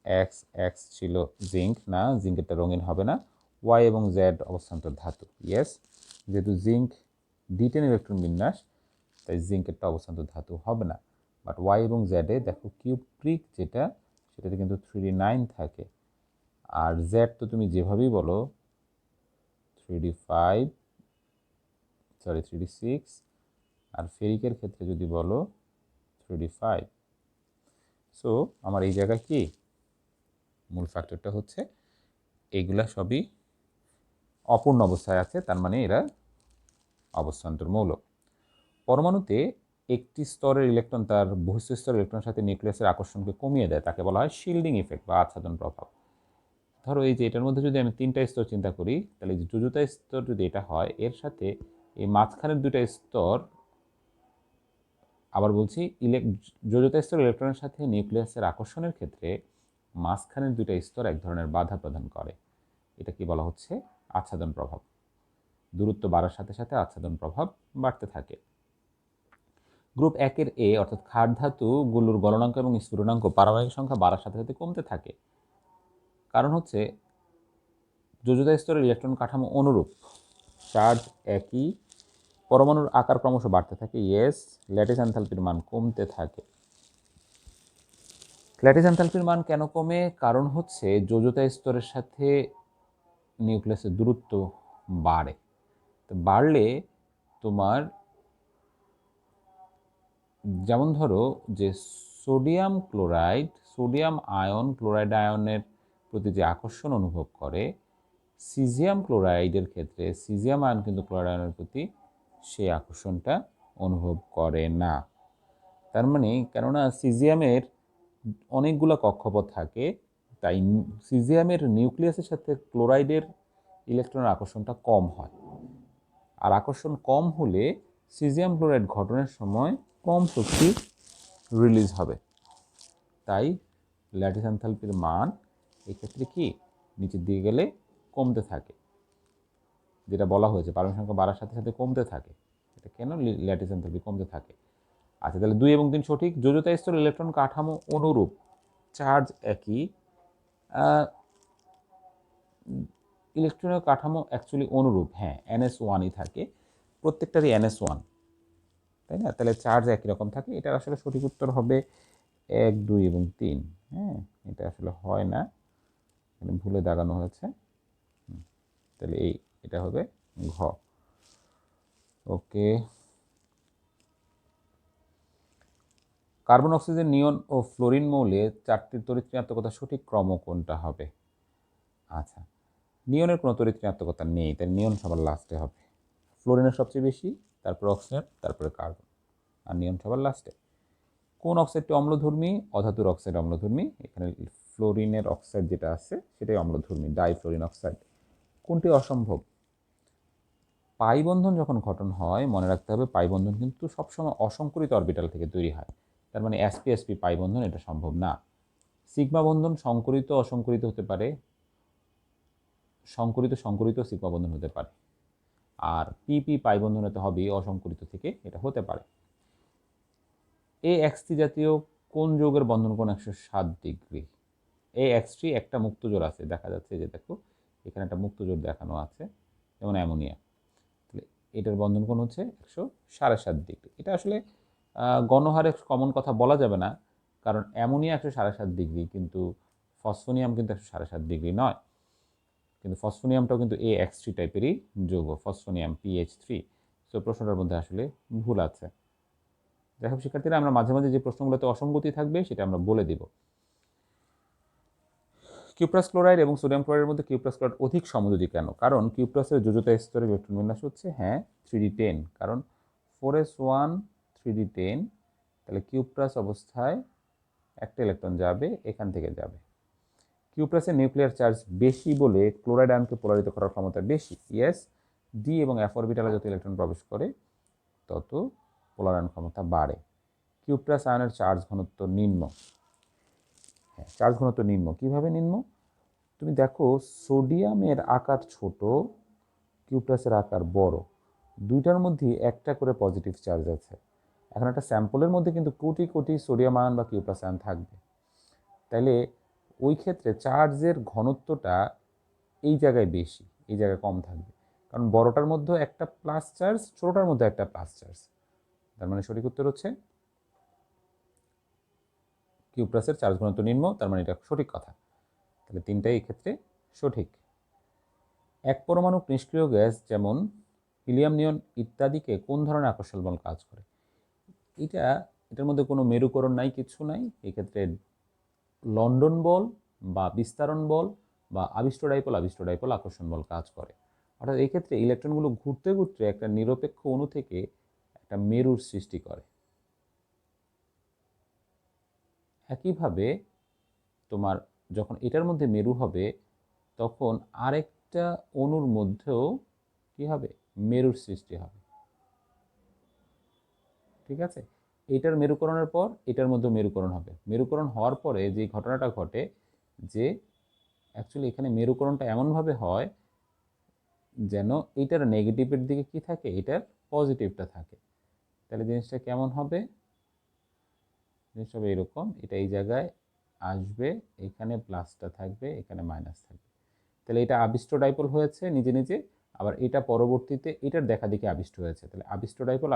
এক্স এক্স ছিল জিঙ্ক, না জিঙ্কেরটা রঙিন হবে না। ওয়াই এবং জেড অবস্থান্তর ধাতু, ইয়েস। যেহেতু জিঙ্ক D10 ইলেকট্রন বিন্যাস, তাই জিঙ্কেরটা অবস্থান্তর ধাতু হবে না। বাট ওয়াই এবং জেডে দেখো কিউপ্রিক যেটা, সেটাতে কিন্তু 3d9 থাকে। আর জেড তো তুমি যেভাবেই বলো 3d5, সরি 3d6, আর ফেরিকের ক্ষেত্রে যদি বলো 3d5। সো আমার এই জায়গায় কি মূল ফ্যাক্টরটা হচ্ছে এইগুলা সবই অপূর্ণ অবস্থায় আছে, তার মানে এরা অবস্থান্তর মৌল। পরমাণুতে একটি স্তরের ইলেকট্রন তার বহিঃস্থ স্তরের ইলেকট্রনের সাথে নিউক্লিয়াসের আকর্ষণকে কমিয়ে দেয়, তাকে বলা হয় শিল্ডিং ইফেক্ট বা আচ্ছাদন প্রভাব। ধরো এই যে এটার মধ্যে যদি আমি 3টা স্তর চিন্তা করি, তাহলে যে যোজতা স্তর যদি এটা হয়, এর সাথে এই মাঝখানের 2টা স্তর, আবার বলছি যোজতা স্তর ইলেকট্রনের সাথে নিউক্লিয়াসের আকর্ষণের ক্ষেত্রে মাঝখানের 2টা স্তর এক ধরনের বাধা প্রদান করে। এটা কি বলা হচ্ছে? আচ্ছাদন প্রভাব। দূরত্ব বাড়ার সাথে সাথে আচ্ছাদন প্রভাব বাড়তে থাকে। গ্রুপ 1-এর এ অর্থাৎ ক্ষার ধাতুগুলোর গলনাঙ্ক এবং স্ফুটনাঙ্ক পারমাণবিক সংখ্যা বাড়ার সাথে সাথে কমতে থাকে। কারণ হচ্ছে যোজতা স্তরের ইলেকট্রন কাঠামো অনুরূপ, চার্জ একই, পরমাণুর আকার ক্রমশ বাড়তে থাকে, ইয়েস। ল্যাটিস এনথালপির মান কমতে থাকে। ল্যাটিস এনথালপির মান কেন কমে? কারণ হচ্ছে যোজতা স্তরের সাথে নিউক্লিয়াসের দূরত্ব বাড়ে। তো বাড়লে তোমার যেমন ধরো যে sodium chloride, sodium ion chloride আয়নের প্রতি যে আকর্ষণ অনুভব করে, সিজিয়াম ক্লোরাইডের ক্ষেত্রে সিজিয়াম আয়ন কিন্তু ক্লোরাইড আয়নের প্রতি সেই আকর্ষণটা অনুভব করে না। তার মানে কেননা সিজিয়ামের অনেকগুলো কক্ষপথ থাকে, তাই সিজিয়ামের নিউক্লিয়াসের সাথে ক্লোরাইডের ইলেকট্রনের আকর্ষণটা কম হয়। আর আকর্ষণ কম হলে সিজিয়াম ক্লোরাইড গঠনের সময় কম শক্তি রিলিজ হবে। তাই ল্যাটিস এনথালপির মান এক্ষেত্রে কি নিচের দিকে গেলে কমতে থাকে, যেটা বলা হয়েছে পারমাণবিক সংখ্যা বাড়ার সাথে সাথে কমতে থাকে। এটা কেন ল্যাটিস এনথালপি কমতে থাকে? আচ্ছা, তাহলে 2 এবং 3 সঠিক। যোজতা স্তর ইলেকট্রন কাঠামো অনুরূপ, চার্জ একই, ইলেকট্রনের কাঠামো অ্যাকচুয়ালি অনুরূপ, হ্যাঁ NS1ই থাকে, প্রত্যেকটারই NS1, তাই না? তাহলে চার্জ একই রকম থাকে। এটার আসলে সঠিক উত্তর হবে 1, 2 এবং 3। হ্যাঁ, এটা আসলে হয় না, এখানে ভুলে দাগানো হয়েছে। তাহলে এটা হবে ঘ। ওকে, কার্বন, অক্সিজেন, নিয়ন ও ফ্লোরিন মৌলে 4টির তড়িৎ ঋণাত্মকতার সঠিক ক্রম কোনটা হবে? আচ্ছা, নিয়নের কোনো তড়িৎ ঋণাত্মকতা নেই, তাই নিয়ন সবার লাস্টে হবে। ফ্লোরিনের সবচেয়ে বেশি, তারপরে অক্সিজেন, তারপরে কার্বন, আর নিয়ন সবার লাস্টে। কোন অক্সাইডটি অম্লধর্মী? অধাতুর অক্সাইড অম্লধর্মী। এখানে ফ্লোরিনের অক্সাইড যেটা আছে সেটাই অম্লধর্মী, ডাইফ্লোরিন অক্সাইড। কোনটি অসম্ভব? পাই বন্ধন যখন গঠন হয়, মনে রাখতে হবে পাই বন্ধন কিন্তু সবসময় অসংকরিত অরবিটাল থেকে তৈরি হয়। তার মানে sp পাই বন্ধন এটা সম্ভব না। সিগমা বন্ধন সংকরিত অসংকরিত হতে পারে, সংকরিত সংকরিত সিগমা বন্ধন হতে পারে। আর pp পাই বন্ধন হতে হবে অসংকরিত থেকে এটা হতে পারে। AX3 জাতীয় কোন যৌগের বন্ধন কোণ 107 ডিগ্রি? AX3 একটা মুক্তজোড় আছে, দেখা যাচ্ছে, যে দেখো এখানে একটা মুক্তজোড় দেখানো আছে, যেমন অ্যামোনিয়া। তাহলে এটার বন্ধন কোণ হচ্ছে 107.5 ডিগ্রি। এটা আসলে গণহারে কমন কথা বলা যাবে না, কারণ অ্যামোনিয়া 107.5 ডিগ্রি, কিন্তু ফসফোনিয়াম কিন্তু 107.5 ডিগ্রি নয়। কিন্তু ফসফোনিয়ামটাও কিন্তু AX3 টাইপেরই যৌগ, ফসফোনিয়াম PH3। সো প্রশ্নটার মধ্যে আসলে ভুল আছে। যাই হোক শিক্ষার্থীরা, আমরা মাঝে মাঝে যে প্রশ্নগুলোতে অসঙ্গতি থাকবে সেটা আমরা বলে দিব। কিউপ্রাস ক্লোরাইড এবং সোডিয়াম ক্লোরাইডের মধ্যে কিউপ্রাস ক্লোরাইড অধিক সমযোজী কেন? কারণ কিউপ্রাসের যোজ্যতা স্তরে ইলেকট্রন বিন্যাস হচ্ছে 3d10, কারণ 4s1 3d10, তাহলে কিউপ্রাস অবস্থায় একটা ইলেকট্রন যাবে, এখান থেকে যাবে। কিউপ্রাসের নিউক্লিয়ার চার্জ বেশি বলে ক্লোরাইড আয়নকে পোলারিত করার ক্ষমতা বেশি। ইয়েস, ডি এবং এফ অরবিটালে যত ইলেকট্রন প্রবেশ করে তত পোলারায়ন ক্ষমতা বাড়ে। কিউপ্রাস আয়নের চার্জ ঘনত্ব নিম্ন। চার্জ ঘনত্ব নিম্ন কিভাবে নিম্ন? তুমি দেখো, সোডিয়ামের আকার ছোট, কিউপ্রাসের আকার বড়, দুইটার মধ্যে একটা করে পজিটিভ চার্জ আছে। এখন একটা স্যাম্পলের মধ্যে কিন্তু কোটি কোটি সোডিয়াম আয়ন বা কিউপ্রাস আয়ন থাকবে, তাইলে ওই ক্ষেত্রে চার্জের ঘনত্বটা এই জায়গায় বেশি, এই জায়গায় কম থাকবে, কারণ বড়টার মধ্যে একটা প্লাস চার্জ, ছোটটার মধ্যে একটা প্লাস চার্জ। তার মানে সঠিক উত্তর হচ্ছে কিউপ্রাসের চার্জ ঘনত্ব নিম্ন, তার মানে এটা সঠিক কথা। তাহলে তিনটাই এই ক্ষেত্রে সঠিক। এক পরমাণু নিষ্ক্রিয় গ্যাস যেমন হিলিয়াম, নিয়ন ইত্যাদিকে কোন ধরনের আকর্ষণ বল কাজ করে? এটার মধ্যে কোনো মেরুকরণ নাই, কিছু নাই। এক্ষেত্রে লন্ডন বল বা বিস্তারণ বল বা আবিষ্ট ডাইপোল আকর্ষণ বল কাজ করে। অর্থাৎ এই ক্ষেত্রে ইলেকট্রনগুলো ঘুরতে ঘুরতে একটা নিরপেক্ষ অণু থেকে একটা মেরুর সৃষ্টি করে। একইভাবে তোমার যখন এটার মধ্যে মেরু হবে, তখন আরেকটা অণুর মধ্যেও কি হবে? মেরুর সৃষ্টি হবে। ঠিক আছে, এটার মেরুকরণের পর এটার মধ্যে মেরুকরণ হবে। মেরুকরণ হওয়ার পরে যে ঘটনাটা ঘটে, যে অ্যাকচুয়ালি এখানে মেরুকরণটা এমনভাবে হয় যেন এটার নেগেটিভের দিকে কি থাকে, এটার পজিটিভটা থাকে। তাহলে জিনিসটা কেমন হবে? জিনিসটা হবে এরকম, এটা এই জায়গায় আসবে, এখানে প্লাসটা থাকবে, এখানে মাইনাস থাকবে। তাহলে এটা আবিষ্ট ডাইপোল হয়েছে নিজে নিজে, আবার এটা পরবর্তীতে এটার দেখা দেখি আবিষ্ট হয়েছে। তাহলে আবিষ্ট ডাইপোল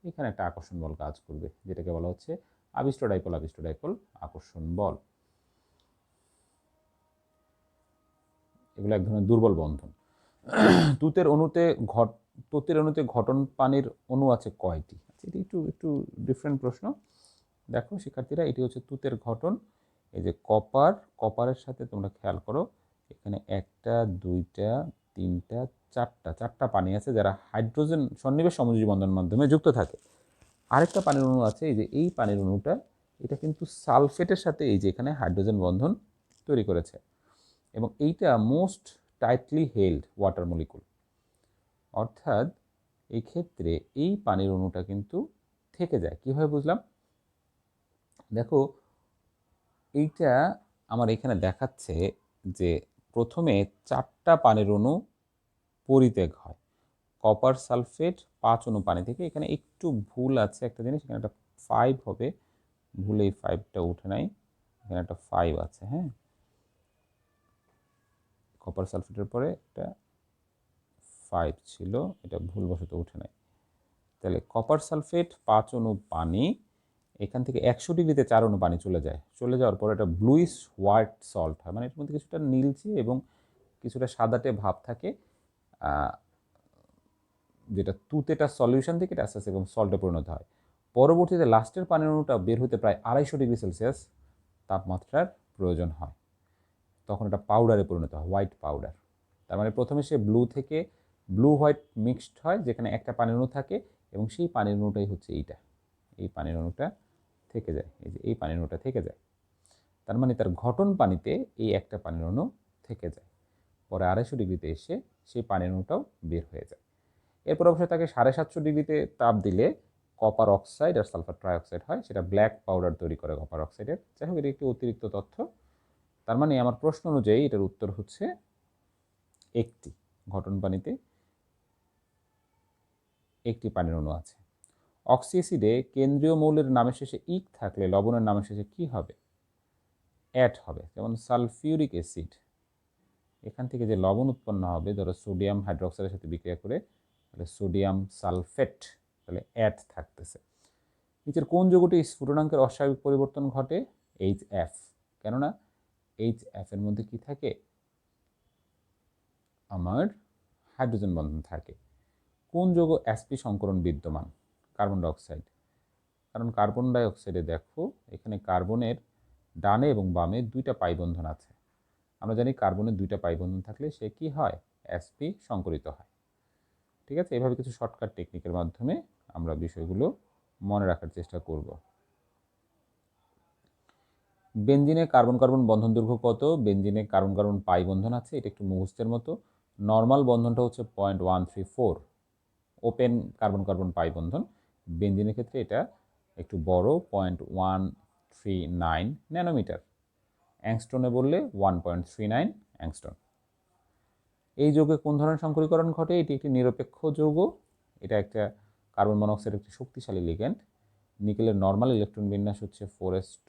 এখানে একটা আকর্ষণ বল কাজ করবে, যেটাকে বলা হচ্ছে আবিষ্ট ডাইপোল আকর্ষণ বল। এগুলো এক ধরনের দুর্বল বন্ধন। তুতের অণুতে ঘটন পানির অণু আছে কয়টি? এটি একটু ডিফারেন্ট প্রশ্ন। দেখো শিক্ষার্থীরা, এটি হচ্ছে তুতের ঘটন। এই যে কপারের সাথে তোমরা খেয়াল করো, এখানে একটা, দুইটা, তিনটা, চারটা পানি আছে যারা হাইড্রোজেন সন্নিবেশ সমযোজী বন্ধনের মাধ্যমে যুক্ত থাকে। আরেকটা পানির অণু আছে, এই যে এই পানির অণুটা, এটা কিন্তু সালফেটের সাথে এই যে এখানে হাইড্রোজেন বন্ধন তৈরি করেছে, এবং এইটা most tightly held water molecule. অর্থাৎ এই ক্ষেত্রে এই পানির অণুটা কিন্তু থেকে যায়। কীভাবে বুঝলাম? দেখো, এইটা আমার এখানে দেখাচ্ছে যে প্রথমে 4টা পানির অণু পরিত্যাগ হয়। কপার সালফেট 5 অণু পানি থেকে, এখানে একটু ভুল আছে একটা জিনিস, এখানে একটা 5 হবে, ভুলে এই 5টা উঠে নাই, এখানে একটা 5 আছে। কপার সালফেটের পরে একটা 5 ছিল, এটা ভুলবশত উঠে নাই। তাহলে কপার সালফেট 5 অণু পানি, এখান থেকে 100 ডিগ্রিতে 4 অণু পানি চলে যাওয়ার পর এটা ব্লুইশ হোয়াইট সল্ট হয়, মানে এর মধ্যে কিছুটা নীলচে এবং কিছুটা সাদাটে ভাব থাকে, যেটা তুতেটা সলিউশন থেকে এটা আস্তে আস্তে এবং সল্টে পরিণত হয়। পরবর্তীতে লাস্টের পানির অণুটা বের হতে প্রায় 250 ডিগ্রি সেলসিয়াস তাপমাত্রার প্রয়োজন হয়, তখন এটা পাউডারে পরিণত হয়, হোয়াইট পাউডার। তার মানে প্রথমে সে ব্লু থেকে ব্লু হোয়াইট মিক্সড হয়, যেখানে একটা পানির অণু থাকে, এবং সেই পানির অণুটাই হচ্ছে এইটা, এই পানির অণুটা থেকে যায়, এই যে এই পানির অণুটা থেকে যায়। তার মানে তার ঘটন পানিতে এই একটা পানির অণু থেকে যায়, পরে 250 ডিগ্রিতে এসে সেই পানির অণুটাও বের হয়ে যায়। এরপর অবশ্যই তাকে 750 ডিগ্রিতে তাপ দিলে কপার অক্সাইড আর সালফার ট্রাইঅক্সাইড হয়, সেটা ব্ল্যাক পাউডার তৈরি করে কপার অক্সাইডের। যাই হোক, এটি একটি অতিরিক্ত তথ্য। তার মানে আমার প্রশ্ন অনুযায়ী এটার উত্তর হচ্ছে একটি, ঘটন পানিতে একটি পানির অণু আছে। অক্সি অ্যাসিডে কেন্দ্রীয় মৌলের নামের শেষে ইক থাকলে লবণের নামের শেষে কি হবে? অ্যাট হবে। যেমন সালফিউরিক অ্যাসিড, এখান থেকে যে লবণ উৎপন্ন হবে, ধরো সোডিয়াম হাইড্রোক্সাইডের সাথে বিক্রিয়া করে, তাহলে সোডিয়াম সালফেট, তাহলে অ্যাট থাকতেছে। নিচের কোন যৌগটি স্ফুটনাঙ্কের অস্বাভাবিক পরিবর্তন ঘটে? HF। কেননা HF এর মধ্যে কি থাকে? আমার হাইড্রোজেন বন্ধন থাকে। কোন যৌগ sp সংকরণ বিদ্যমান? Carbon dioxide. কারণ কার্বন ডাইঅক্সাইডে দেখো, এখানে কার্বনের ডানে এবং বামে 2টা পাই বন্ধন আছে, আমরা জানি কার্বনের 2টা পাই বন্ধন থাকলে সে কি হয়, sp সংকরিত হয়। ঠিক আছে, এভাবে কিছু শর্টকাট টেকনিকের মাধ্যমে আমরা বিষয়গুলো মনে রাখার চেষ্টা করব। বেনজিনে কার্বন কার্বন বন্ধন দৈর্ঘ্য কত? বেনজিনে কার্বন কার্বন পাই বন্ধন আছে, এটা একটু মুখস্থের মতো। নর্মাল বন্ধনটা হচ্ছে 0.134, ওপেন কার্বন কার্বন পাই বন্ধন। বেনজিনের ক্ষেত্রে এটা একটু বড়, 0.139 ন্যানোমিটার। অ্যাংস্ট্রনে বললে 1.39 অ্যাংস্ট্রন। এই যৌগে কোন ধরনের সংকরীকরণ ঘটে? এটি একটি নিরপেক্ষ যৌগ। এটা একটা কার্বন মনোক্সাইড একটি শক্তিশালী লিগ্যান্ড। নিকেলের নর্মাল ইলেকট্রন বিন্যাস হচ্ছে 4s2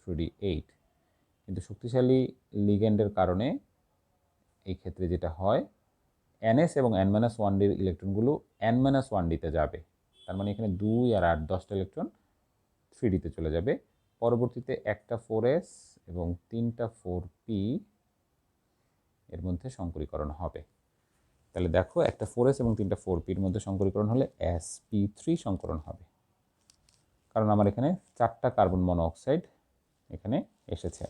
3d8, কিন্তু শক্তিশালী লিগ্যান্ডের কারণে এই ক্ষেত্রে যেটা হয়, NS এবং N-1Dর ইলেকট্রনগুলো N-1Dতে যাবে। তার মানে এখানে 2 আর 8 10টা ইলেকট্রন 3Dতে চলে যাবে। পরবর্তীতে একটা 4s এবং 3টা 4p এর মধ্যে সংকরীকরণ হবে। তাহলে দেখো, একটা 4s এবং 3টা 4pর মধ্যে সংকরীকরণ হলে sp3 সংকরণ হবে, কারণ আমার এখানে 4টা কার্বন মনোঅক্সাইড এখানে এসেছে।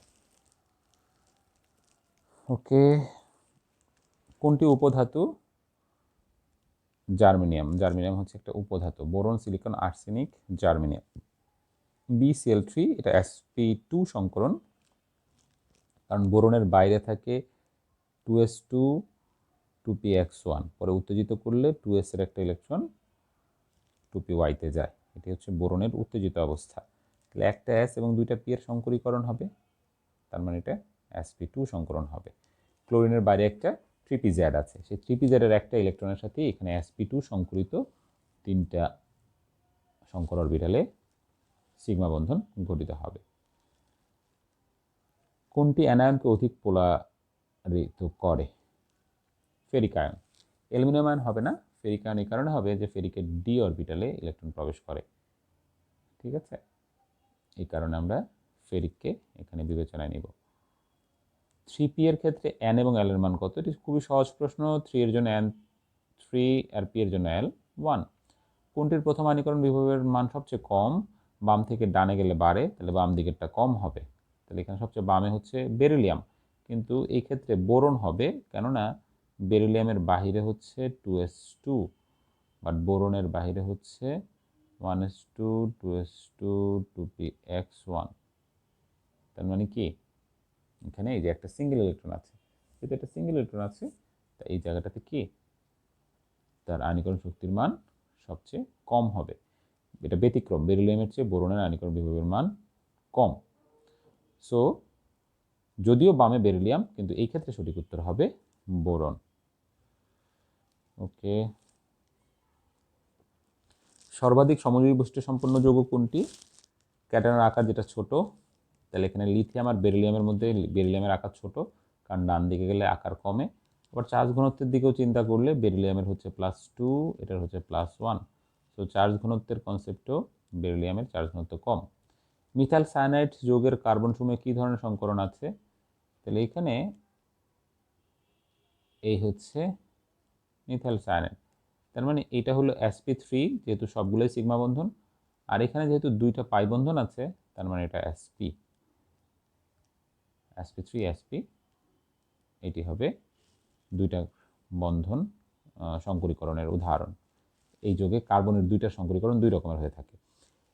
ওকে, কোনটি উপধাতু? জার্মেনিয়াম। জার্মেনিয়াম হচ্ছে একটা উপধাতু। Boron, silicon, arsenic, germanium. BCl3 এটা sp2 সংকরণ, কারণ বোরনের বাইরে থাকে 2s2 2px1, পরে উত্তেজিত করলে 2s এর একটা ইলেকট্রন 2py-তে যায়। এটি হচ্ছে বোরনের উত্তেজিত অবস্থা। তাহলে একটা s এবং 2টা p এর সংকরীকরণ হবে, তার মানে এটা sp2 সংকরণ হবে। ক্লোরিনের বাইরে একটা 3pz আছে, সেই 3pz এর একটা ইলেকট্রনের সাথে এখানে sp2 সংকরিত 3টা সংকর অরবিটালে সিগমা বন্ধন গঠিত হবে। কোনটি অ্যানায়নকে অধিক পোলারিত করে? Ferric ion. অ্যালুমিনিয়াম আয়ন হবে না। ফেরিক আয়ন এই কারণে হবে যে ফেরিকের ডি অরবিটালে ইলেকট্রন প্রবেশ করে। ঠিক আছে, এই কারণে আমরা ফেরিককে এখানে বিবেচনায় নিব। 3p এর ক্ষেত্রে n এবং l এর মান কত? এটি খুবই সহজ প্রশ্ন। 3 এর জন্য n 3 আর p এর জন্য l 1। কোনটির প্রথম আয়নীকরণ বিভবের মান সবচেয়ে কম? বাম থেকে ডানে গেলে বাড়ে, তাহলে বাম দিকেরটা কম হবে। তাহলে এখানে সবচেয়ে বামে হচ্ছে বেরিলিয়াম, কিন্তু এই ক্ষেত্রে বোরন হবে, কেননা বেরিলিয়ামের বাহিরে হচ্ছে 2s2, বাট বোরনের বাহিরে হচ্ছে 1s2 2s2 2px1। তার মানে কি, এখানে এই যে একটা সিঙ্গেল ইলেকট্রন আছে, যেহেতু একটা সিঙ্গেল ইলেকট্রন আছে, তা এই জায়গাটাতে কি তার আয়নীকরণ শক্তির মান সবচেয়ে কম হবে। এটা ব্যতিক্রম, বেরিলিয়ামের চেয়ে বোরনের আয়নীকরণ বিভবের মান কম। সো যদিও বামে বেরিলিয়াম, কিন্তু এই ক্ষেত্রে সঠিক উত্তর হবে বোরন। ওকে, সর্বাধিক সমযোজী বৈশিষ্ট্য সম্পন্ন যৌগ কোনটি? ক্যাটায়নের আকার যেটা ছোট, তাহলে এখানে লিথিয়াম আর বেরিলিয়ামের মধ্যে বেরিলিয়ামের আকার ছোট, কারণ ডান দিকে গেলে আকার কমে। আবার চার্জ ঘনত্বের দিকেও চিন্তা করলে বেরিলিয়ামের হচ্ছে +2, এটার হচ্ছে +1। সো চার্জ ঘনত্বের কনসেপ্টেও বেরিলিয়ামের চার্জ ঘনত্ব কম। মিথাইল সায়ানাইড যৌগের কার্বন সমূহে কী ধরনের সংকরণ আছে? তাহলে এখানে এই হচ্ছে মিথাইল সায়ানাইড, তার মানে এটা হলো sp3, যেহেতু সবগুলোই সিগমা বন্ধন, আর এখানে যেহেতু 2টা পাই বন্ধন আছে, তার মানে এটা sp3 sp, এটি হবে 2টা বন্ধন সংকরীকরণের উদাহরণ। এই যৌগে কার্বনের 2টা সংকরীকরণ 2 রকমের হয়ে থাকে।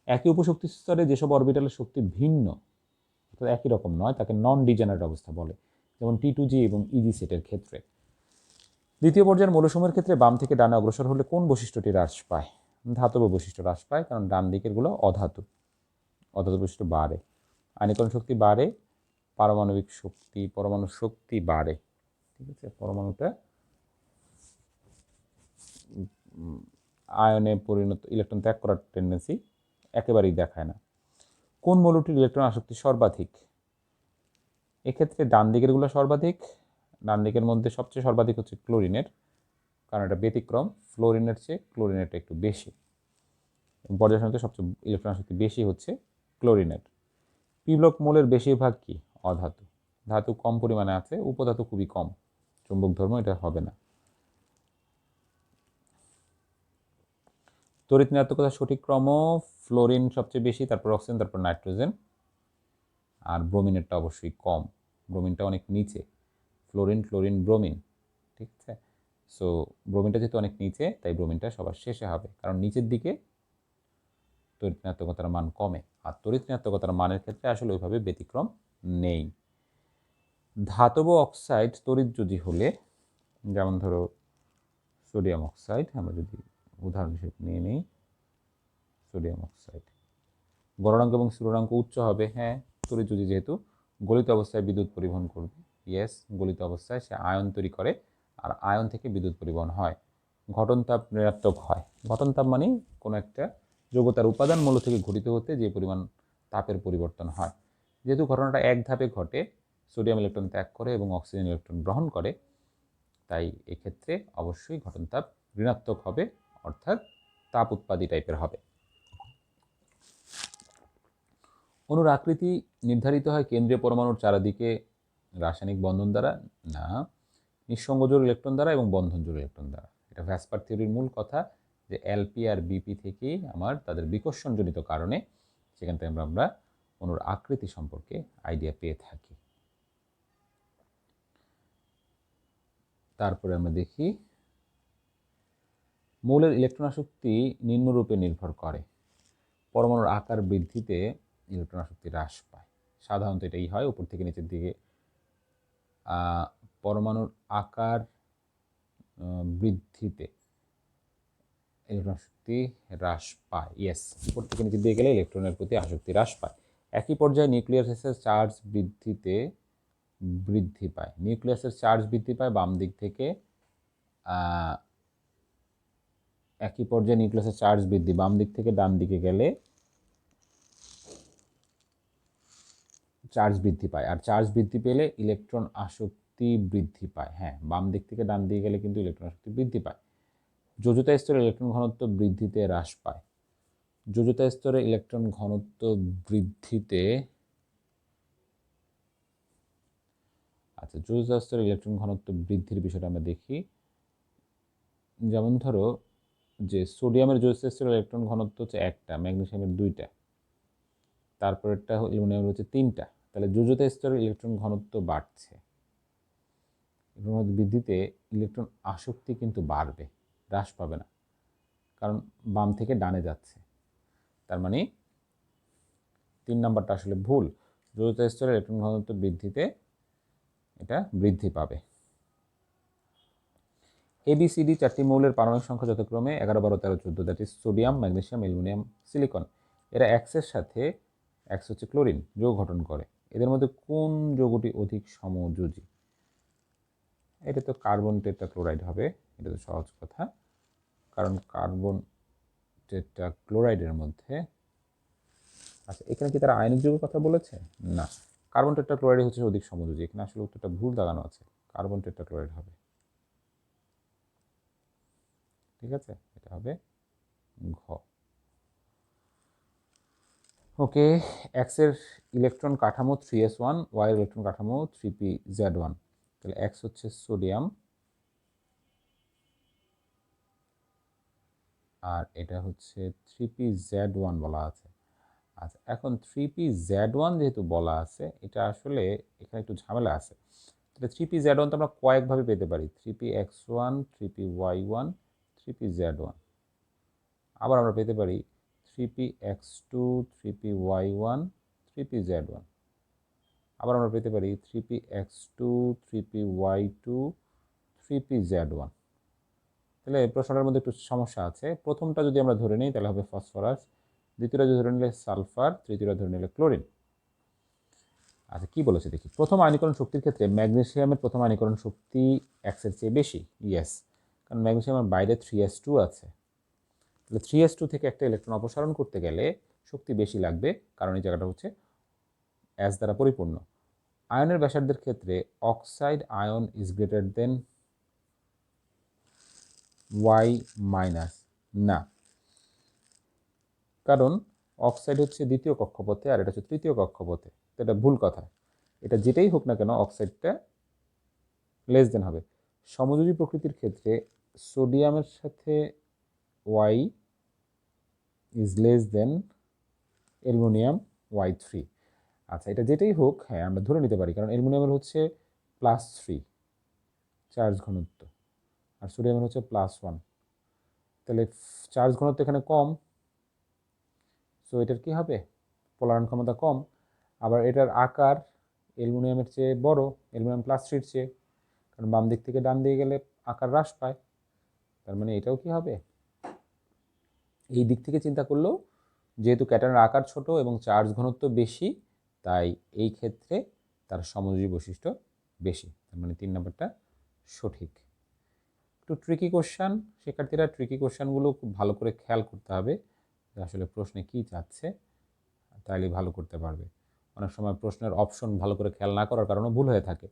একই উপশক্তি স্তরে যেসব অরবিটালের শক্তি ভিন্ন, অর্থাৎ একই রকম নয়, তাকে নন ডিজেনারেট অবস্থা বলে, যেমন T2G এবং EG সেটের ক্ষেত্রে। দ্বিতীয় পর্যায়ের মৌলসমূহের ক্ষেত্রে বাম থেকে ডানে অগ্রসর হলে কোন বৈশিষ্ট্যটি হ্রাস পায়? ধাতব বৈশিষ্ট্য হ্রাস পায়, কারণ ডান দিকেরগুলো অধাতু, অধাতু বৈশিষ্ট্য বাড়ে, আয়নীকরণ শক্তি বাড়ে, পারমাণবিক শক্তি পরমাণু শক্তি বাড়ে। ঠিক আছে, পরমাণুটা আয়নে পরিণত, ইলেকট্রন ত্যাগ করার টেন্ডেন্সি একেবারেই দেখায় না। কোন মৌলটির ইলেকট্রন আসক্তি সর্বাধিক? এক্ষেত্রে ডান দিকেরগুলো সর্বাধিক। ডান দিকের মধ্যে সবচেয়ে সর্বাধিক হচ্ছে ক্লোরিনের, কারণ এটা ব্যতিক্রম, ফ্লোরিনের চেয়ে ক্লোরিনেরটা একটু বেশি। পর্যায় সারণীতে সবচেয়ে ইলেকট্রন আসক্তি বেশি হচ্ছে ক্লোরিনের। পি ব্লক মৌলের বেশিরভাগ কি? অধাতু। ধাতু কম পরিমাণে আছে, উপধাতু খুবই কম, চুম্বক ধর্ম এটা হবে না। তড়িৎ ঋণাত্মকতার সঠিক ক্রম, ফ্লোরিন সবচেয়ে বেশি, তারপর অক্সিজেন, তারপর নাইট্রোজেন, আর ব্রোমিনেরটা অবশ্যই কম। ব্রোমিনটা অনেক নিচে, ফ্লোরিন, ক্লোরিন, ব্রোমিন, ঠিক আছে। সো ব্রোমিনটা যেহেতু অনেক নিচে, তাই ব্রোমিনটা সবার শেষে হবে, কারণ নিচের দিকে তড়িৎ ঋণাত্মকতার মান কমে, আর তড়িৎ ঋণাত্মকতার মানের ক্ষেত্রে আসলে ওইভাবে ব্যতিক্রম নেই। ধাতব অক্সাইড তড়িৎযোজী হলে, যেমন ধরো সোডিয়াম অক্সাইড, আমরা যদি উদাহরণ হিসেবে নিয়ে নিই সোডিয়াম অক্সাইড, গলনাঙ্ক এবং স্থূলনাঙ্ক উচ্চ হবে, হ্যাঁ তড়িৎযোজী যেহেতু গলিত অবস্থায় বিদ্যুৎ পরিবহন করবে, ইয়েস গলিত অবস্থায় সে আয়ন তৈরি করে, আর আয়ন থেকে বিদ্যুৎ পরিবহন হয়। ঘটন তাপ ঋণাত্মক হয়, ঘটন তাপ মানে কোনো একটা যৌগ তার উপাদান মূল্য থেকে ঘটিত হতে যে পরিমাণ তাপের পরিবর্তন হয়। যেহেতু ঘটনাটা এক ধাপে ঘটে, সোডিয়াম ইলেকট্রন ত্যাগ করে এবং অক্সিজেন ইলেকট্রন গ্রহণ করে, তাই এক্ষেত্রে অবশ্যই ঘটন তাপ ঋণাত্মক হবে, অর্থাৎ তাপ উৎপাদী টাইপের হবে। অণুর আকৃতি নির্ধারিত হয় কেন্দ্রীয় পরমাণুর চারিদিকে রাসায়নিক বন্ধন দ্বারা, না নিঃসঙ্গ জোড় ইলেকট্রন দ্বারা এবং বন্ধন জোড় ইলেকট্রন দ্বারা। এটা ভ্যাসপার থিওরির মূল কথা, যে এলপি আর বিপি থেকেই আমার তাদের বিকর্ষণজনিত কারণে সেখান থেকে আমরা অণুর আকৃতি সম্পর্কে আইডিয়া পেয়ে থাকি। তারপরে আমরা দেখি মৌলের ইলেকট্রন আসক্তি নিম্নরূপে নির্ভর করে। পরমাণুর আকার বৃদ্ধিতে ইলেকট্রন আসক্তি হ্রাস পায়, সাধারণত এটাই হয়, উপর থেকে নিচের দিকে পরমাণুর আকার বৃদ্ধিতে ইলেকট্রন আসক্তি হ্রাস পায়, ইয়েস উপর থেকে নিচের দিকে গেলে ইলেকট্রনের প্রতি আসক্তি হ্রাস পায়। একই পর্যায়ে নিউক্লিয়াসের চার্জ বৃদ্ধিতে বৃদ্ধি পায়, নিউক্লিয়াসের চার্জ বৃদ্ধি পায় বাম দিক থেকে, একই পর্যায়ে নিউক্লিয়াসের চার্জ বৃদ্ধি বাম দিক থেকে ডান দিকে গেলে চার্জ বৃদ্ধি পায়, আর চার্জ বৃদ্ধি পেলে ইলেকট্রন আসক্তি বৃদ্ধি পায়, হ্যাঁ বাম দিক থেকে ডান দিকে গেলে কিন্তু ইলেকট্রন আসক্তি বৃদ্ধি পায়। যোজ্যতা স্তরে ইলেকট্রন ঘনত্ব বৃদ্ধিতে হ্রাস পায়, যোজ্যতা স্তরে ইলেকট্রন ঘনত্ব বৃদ্ধিতে, আচ্ছা যোজ্যতা স্তরে ইলেকট্রন ঘনত্ব বৃদ্ধির বিষয়টা আমরা দেখি। যেমন ধরো যে সোডিয়ামের যোজ্যতা স্তরে ইলেকট্রন ঘনত্ব হচ্ছে 1টা, ম্যাগনেসিয়ামের 2টা, তারপরেরটা অ্যালুমিনিয়ামের হচ্ছে 3টা, তাহলে যোজ্যতা স্তরে ইলেকট্রন ঘনত্ব বাড়ছে, ইলেকট্রন ঘনত্ব বৃদ্ধিতে ইলেকট্রন আসক্তি কিন্তু বাড়বে, হ্রাস পাবে না, কারণ বাম থেকে ডানে যাচ্ছে, তার মানে 3 নাম্বারটা আসলে ভুল। যোজ্যতা স্তরে ইলেকট্রন ঘনত্ব বৃদ্ধিতে এটা বৃদ্ধি পাবে। ABCD 4টি মৌলের পারমাণবিক সংখ্যা যথাক্রমে 11, 12, 13, 14, that is sodium, magnesium, aluminium, silicon. এরা এক্সের সাথে, এক্স হচ্ছে ক্লোরিন, যৌগ গঠন করে। এদের মধ্যে কোন যৌগটি অধিক সমযোজী? এটা তো কার্বন টেট্রাক্লোরাইড হবে, এটা তো সহজ কথা, কারণ কার্বন টেট্রাক্লোরাইডের মধ্যে, আচ্ছা এখানে কি তারা আয়নিক যৌগের কথা বলেছে? না, কার্বন টেট্রাক্লোরাইড হচ্ছে অধিক সমযোজী, এখানে আসলে উত্তরটা ভুল দাগানো আছে, কার্বন টেট্রাক্লোরাইড হবে, ঠিক আছে, এটা হবে ঘ। ওকে, এক্স এর ইলেকট্রন কাঠামো 3s1, ওয়াই এর ইলেকট্রন কাঠামো 3pz1, তাহলে এক্স হচ্ছে সোডিয়াম আর এটা হচ্ছে 3pz1 বলা আছে। আচ্ছা এখন 3pz1 যেহেতু বলা আছে, এটা আসলে এখানে একটু ঝামেলা আছে, তাহলে 3pz1 তো আমরা কয়েকভাবে পেতে পারি, 3px1, 3py1, 3pz1, আবার আমরা পেতে পারি 3px2, 3py1, 3pz1, আবার আমরা পেতে পারি 3px2, 3py2, 3pz1। তাহলে প্রশ্নটার মধ্যে একটু সমস্যা আছে, প্রথমটা যদি আমরা ধরে নিই তাহলে হবে ফসফরাস, দ্বিতীয়টা যদি ধরে নিলে সালফার, তৃতীয়টা ধরে নিলে ক্লোরিন। আচ্ছা কি বলেছে দেখি, প্রথম আয়নীকরণ শক্তির ক্ষেত্রে ম্যাগনেসিয়ামের প্রথম আয়নীকরণ শক্তি এক্সের চেয়ে বেশি, ইয়েস, কারণ ম্যাগনেসিয়ামের বাইরে 3s2 আছে, তাহলে 3s2 থেকে একটা ইলেকট্রন অপসারণ করতে গেলে শক্তি বেশি লাগবে, কারণ এই জায়গাটা হচ্ছে S দ্বারা পরিপূর্ণ। আয়নের ব্যাসার্ধের ক্ষেত্রে oxide ion is greater than y minus, না, কারণ অক্সাইড হচ্ছে দ্বিতীয় কক্ষপথে আর এটা হচ্ছে তৃতীয় কক্ষপথে, তো এটা ভুল কথা, এটা যেটাই হোক না কেন অক্সাইডটা লেস দেন হবে। সমযোজী প্রকৃতির ক্ষেত্রে সোডিয়ামের সাথে Y is less than aluminium ওয়াই3। আচ্ছা, এটা যেটাই হোক, হ্যাঁ আমরা ধরে নিতে পারি, কারণ অ্যালুমিনিয়ামের হচ্ছে +3 চার্জ ঘনত্ব, আর সোডিয়ামের হচ্ছে +1। তাহলে চার্জ ঘনত্ব এখানে কম, সো এটার কি হবে, পোলারণ ক্ষমতা কম। আবার এটার আকার অ্যালুমিনিয়ামের চেয়ে বড়, অ্যালুমিনিয়াম +3-র চেয়ে, কারণ বাম দিক থেকে ডান দিকে গেলে আকার হ্রাস পায়। তার মানে এটাও কি হবে, এই দিক থেকে চিন্তা করলেও যেহেতু ক্যাটায়নের আকার ছোট এবং চার্জ ঘনত্ব বেশি, তাই এই ক্ষেত্রে তার সমযোজী বৈশিষ্ট্য বেশি। তার মানে 3 নম্বরটা সঠিক। একটু ট্রিকি কোশ্চান, শিক্ষার্থীরা ট্রিকি কোশ্চানগুলো খুব ভালো করে খেয়াল করতে হবে যে আসলে প্রশ্নে কী চাচ্ছে, তাইলে ভালো করতে পারবে। অনেক সময় প্রশ্নের অপশন ভালো করে খেয়াল না করার কারণে ভুল হয়ে থাকে।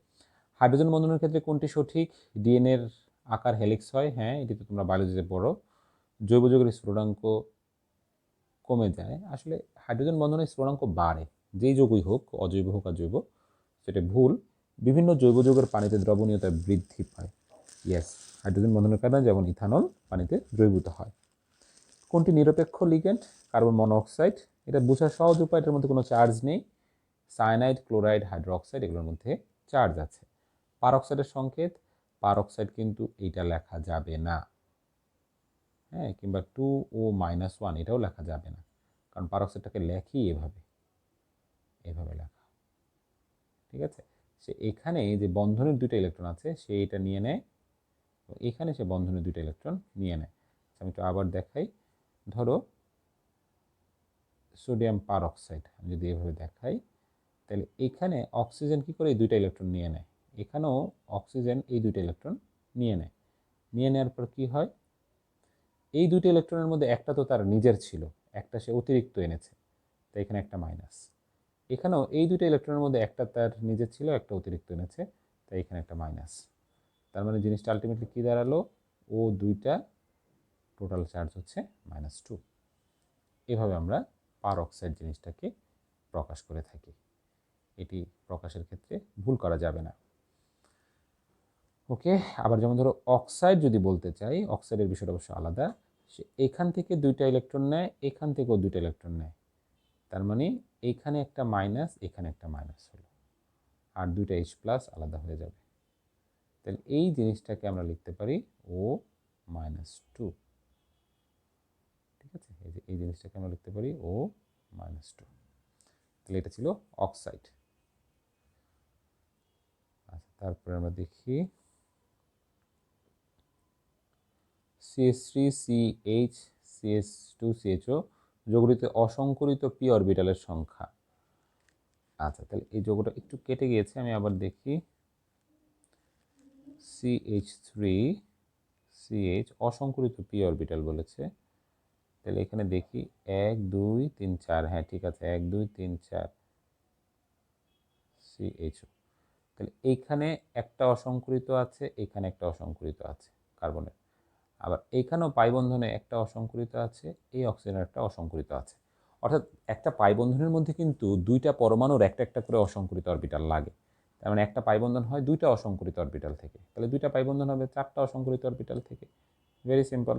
হাইড্রোজেন বন্ধনের ক্ষেত্রে কোনটি সঠিক? ডিএনএর আকার হেলিক্স হয়, হ্যাঁ এটি তো তোমরা বায়োলজিতে পড়ো। জৈব যৌগের স্ফুটনাঙ্ক কমে যায়, আসলে হাইড্রোজেন বন্ধনের স্ফুটনাঙ্ক বাড়ে, যেই যৌগই হোক, অজৈব হোক আর জৈব, সেটা ভুল। বিভিন্ন জৈব যৌগের পানিতে দ্রবণীয়তা বৃদ্ধি পায়। ইয়েস, হাইড্রোজেন বন্ধনের কারণে যেমন ইথানল পানিতে দ্রবীভূত হয়। কোনটি নিরপেক্ষ লিগ্যান্ড? Carbon monoxide. এটা বোঝার সহজ উপায়, এটার মধ্যে কোনো চার্জ নেই। সায়ানাইড, ক্লোরাইড, হাইড্রোক্সাইড এগুলোর মধ্যে চার্জ আছে। পারঅক্সাইডের সংকেত, পারঅক্সাইড কিন্তু এইটা লেখা যাবে না, হ্যাঁ, কিংবা 2O-1 এটাও লেখা যাবে না, কারণ পারঅক্সাইডটাকে লেখি এভাবে, এভাবে লেখা, ঠিক আছে। সে এখানে যে বন্ধনের 2টা ইলেকট্রন আছে সে এটা নিয়ে নেয়, এখানে সে বন্ধনের 2টা ইলেকট্রন নিয়ে নেয়। আমি একটু আবার দেখাই, ধরো সোডিয়াম পারঅক্সাইড আমি যদি এভাবে দেখাই, তাহলে এখানে অক্সিজেন কি করে এই 2টা ইলেকট্রন নিয়ে নেয়, এখানেও অক্সিজেন এই 2টা ইলেকট্রন নিয়ে নেয়। নিয়ে নেওয়ার পর কি হয়, এই 2টা ইলেকট্রনের মধ্যে একটা তো তার নিজের ছিল, একটা সে অতিরিক্ত এনেছে, তাই এখানে একটা মাইনাস। এখানেও এই 2টা ইলেকট্রনের মধ্যে একটা তার নিজের ছিল, একটা অতিরিক্ত এনেছে, তাই এখানে একটা মাইনাস। তার মানে জিনিসটা আলটিমেটলি কী দাঁড়ালো, ও 2টা টোটাল চার্জ হচ্ছে -2। এভাবে আমরা পারঅক্সাইড জিনিসটাকে প্রকাশ করে থাকি। এটি প্রকাশের ক্ষেত্রে ভুল করা যাবে না। ওকে, আবার যেমন ধরো অক্সাইড যদি বলতে চাই, অক্সাইডের বিষয়টা অবশ্য আলাদা। সে এখান থেকে 2টা ইলেকট্রন নেয়, এখান থেকেও 2টা ইলেকট্রন নেয়, তার মানে এইখানে একটা মাইনাস, এখানে একটা মাইনাস হলো, আর 2টা H+ আলাদা হয়ে যাবে। তাহলে এই জিনিসটাকে আমরা লিখতে পারি O-2, ঠিক আছে। এই জিনিসটাকে আমরা লিখতে পারি O-2। তাহলে এটা ছিল অক্সাইড। আচ্ছা, তারপরে আমরা দেখি CH3CH CH2CHO যৌগটিতে অসংকরিত পি অরবিটালের সংখ্যা। আচ্ছা, তাহলে এই যৌগটা একটু কেটে গিয়েছে, আমি আবার দেখি। CH3CH অসংকরিত পি অরবিটাল বলেছে, তাহলে এখানে দেখি 1 2 3 4, হ্যাঁ ঠিক আছে, 1 2 3 4 CHO। তাহলে এইখানে একটা অসংকরিত আছে, এখানে একটা অসংকরিত আছে কার্বনের, আবার এইখানেও পাই বন্ধনে একটা অসংকরিত আছে, এই অক্সিজেনের একটা অসংকরিত আছে। অর্থাৎ একটা পাই বন্ধনের মধ্যে কিন্তু 2টা পরমাণুর একটা একটা করে অসংকরিত অরবিটাল লাগে। তার মানে একটা পাই বন্ধন হয় 2টা অসংকরিত অরবিটাল থেকে, তাহলে 2টা পাই বন্ধন হবে 4টা অসংকরিত অরবিটাল থেকে। Very simple.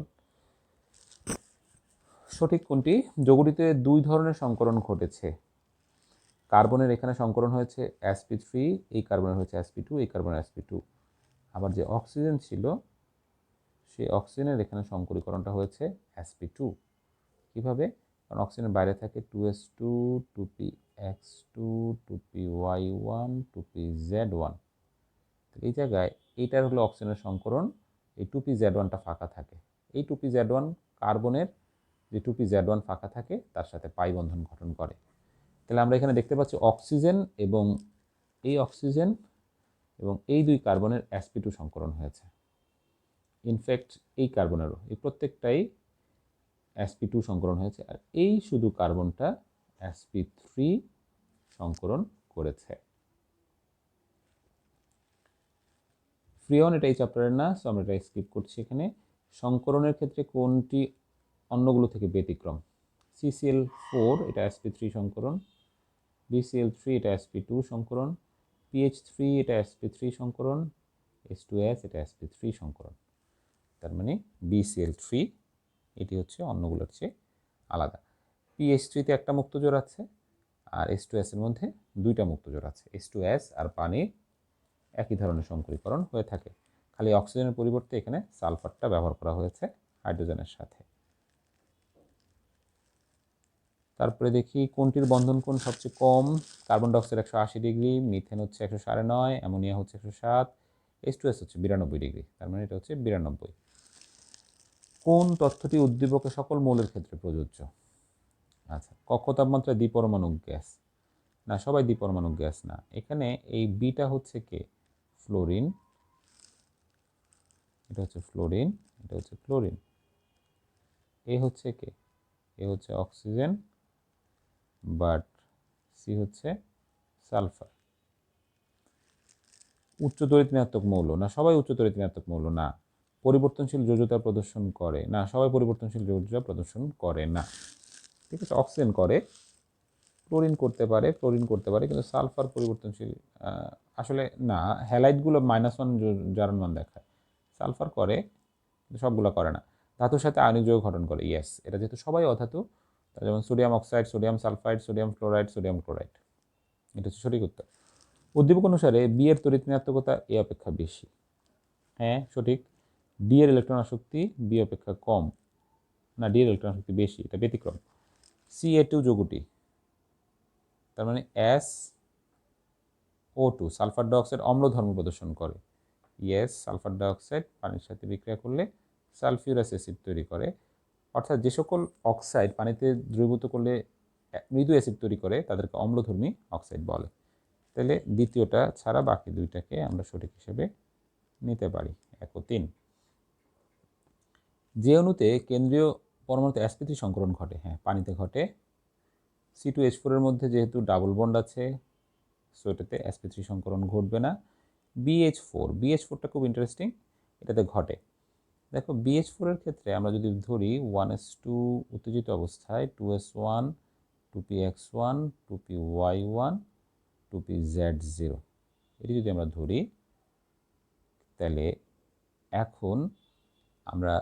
সঠিক কোনটি? যৌগটিতে 2 ধরনের সংকরণ ঘটেছে। কার্বনের এখানে সংকরণ হয়েছে sp3, এই কার্বনের হয়েছে sp2, এই কার্বনের sp2। আবার যে অক্সিজেন ছিল সেই অক্সিজেনের এখানে সংকরীকরণটা হয়েছে sp2। কিভাবে? কারণ অক্সিজেনের বাইরে থাকে 2s2 2px2 2py1 2pz1, এই জায়গায় এইটার হলো অক্সিজেনের সংকরণ, এই 2pz1টা ফাঁকা থাকে। এই 2pz1 কার্বনের যে 2pz1 ফাঁকা থাকে তার সাথে পাই বন্ধন গঠন করে। তাহলে আমরা এখানে দেখতে পাচ্ছি অক্সিজেন এবং এই 2 কার্বনের sp2 সংকরণ হয়েছে। ইনফ্যাক্ট এই কার্বনেরও এই প্রত্যেকটাই sp2 সংকরণ হয়েছে, আর এই শুধু কার্বনটা sp3 সংকরণ করেছে। ফ্রিয়ন এটা এই চ্যাপ্টারের না, সো আমরা এটা স্কিপ করছি। এখানে সংকরণের ক্ষেত্রে কোনটি অন্যগুলো থেকে ব্যতিক্রম? CCl4 এটা sp3 সংকরণ, BCl3 এটা sp2 সংকরণ, PH3 এটা sp3 সংকরণ, H2S এটা sp3 সংকরণ। তার মানে BCl3 এটি হচ্ছে অন্যগুলোর চেয়ে আলাদা। PH3 তে একটা মুক্ত জোড় আছে, আর H2S এর মধ্যে দুইটা মুক্ত জোড় আছে, H2S আর পানির একই ধরনের সংকরীকরণ হয়ে থাকে, খালি অক্সিজেনের পরিবর্তে এখানে সালফারটা ব্যবহার করা হয়েছে হাইড্রোজেনের সাথে। তারপরে দেখি কোনটির বন্ধন কোণ সবচেয়ে কম। কার্বন ডাইঅক্সাইড 180 ডিগ্রি, মিথেন হচ্ছে 109.5, অ্যামোনিয়া হচ্ছে 107, H2S হচ্ছে 92 ডিগ্রি, তার মানে এটা হচ্ছে 92। কোন তথ্যটি উদ্দীপকের সকল মৌলের ক্ষেত্রে প্রযোজ্য? আচ্ছা, কক্ষ তাপমাত্রায় দ্বিপরমাণু গ্যাস, না সবাই দ্বিপরমাণু গ্যাস না, এখানে এই বিটা হচ্ছে কে ফ্লোরিন, এটা হচ্ছে ফ্লোরিন, এটা হচ্ছে ক্লোরিন, এ হচ্ছে কে, এ হচ্ছে অক্সিজেন, বাট সি হচ্ছে সালফার। উচ্চ তড়িৎ ঋণাত্মক মৌল, না সবাই উচ্চ তড়িৎ ঋণাত্মক মৌল না। পরিবর্তনশীল যোজ্যতা প্রদর্শন করে, না সবাই পরিবর্তনশীল যোজ্যতা প্রদর্শন করে না। ঠিক আছে, অক্সিজেন করে, ক্লোরিন করতে পারে, ফ্লোরিন করতে পারে, কিন্তু সালফার পরিবর্তনশীল আসলে না। হ্যালাইডগুলো -1 জারণ মান দেখায়, সালফার করে কিন্তু সবগুলো করে না। ধাতুর সাথে আয়নিক যৌগ গঠন করে, ইয়েস, এটা যেহেতু সবাই অধাতু, যেমন sodium oxide, sodium sulphide, sodium fluoride, sodium chloride, এটা হচ্ছে সঠিক উত্তর। উদ্দীপক অনুসারে বি এর তড়িৎ ঋণাত্মকতা এ অপেক্ষা বেশি, হ্যাঁ সঠিক। ডি এর ইলেকট্রন আসক্তি বি অপেক্ষা কম, না ডি এর ইলেকট্রন আসক্তি বেশি, এটা ব্যতিক্রম। Ca2 যৌগটি, তার মানে SO2 সালফার ডাইঅক্সাইড অম্ল ধর্ম প্রদর্শন করে, ইয়েস, সালফার ডাইঅক্সাইড পানির সাথে বিক্রিয়া করলে সালফিউরাস অ্যাসিড তৈরি করে, অর্থাৎ যে সকল অক্সাইড পানিতে দ্রবীভূত করলে মৃদু অ্যাসিড তৈরি করে তাদেরকে অম্লধর্মী অক্সাইড বলে। তাহলে দ্বিতীয়টা ছাড়া বাকি দুইটাকে আমরা সঠিক হিসেবে নিতে পারি, 1 ও 3। যে অণুতে কেন্দ্রীয় পরমাণুতে sp3 সংকরণ ঘটে, হ্যাঁ পানিতে ঘটে। C2H4 এর মধ্যে যেহেতু ডাবল বন্ড আছে, সো এটাতে sp3 সংকরণ ঘটবে না। BH4টা খুব ইন্টারেস্টিং, এটাতে ঘটে। দেখো BH4 এর ক্ষেত্রে আমরা যদি ধরি 1s2 উত্তেজিত অবস্থায় 2s1 2px1 2py1 2pz0, এটি যদি আমরা ধরি, তাহলে এখন আমরা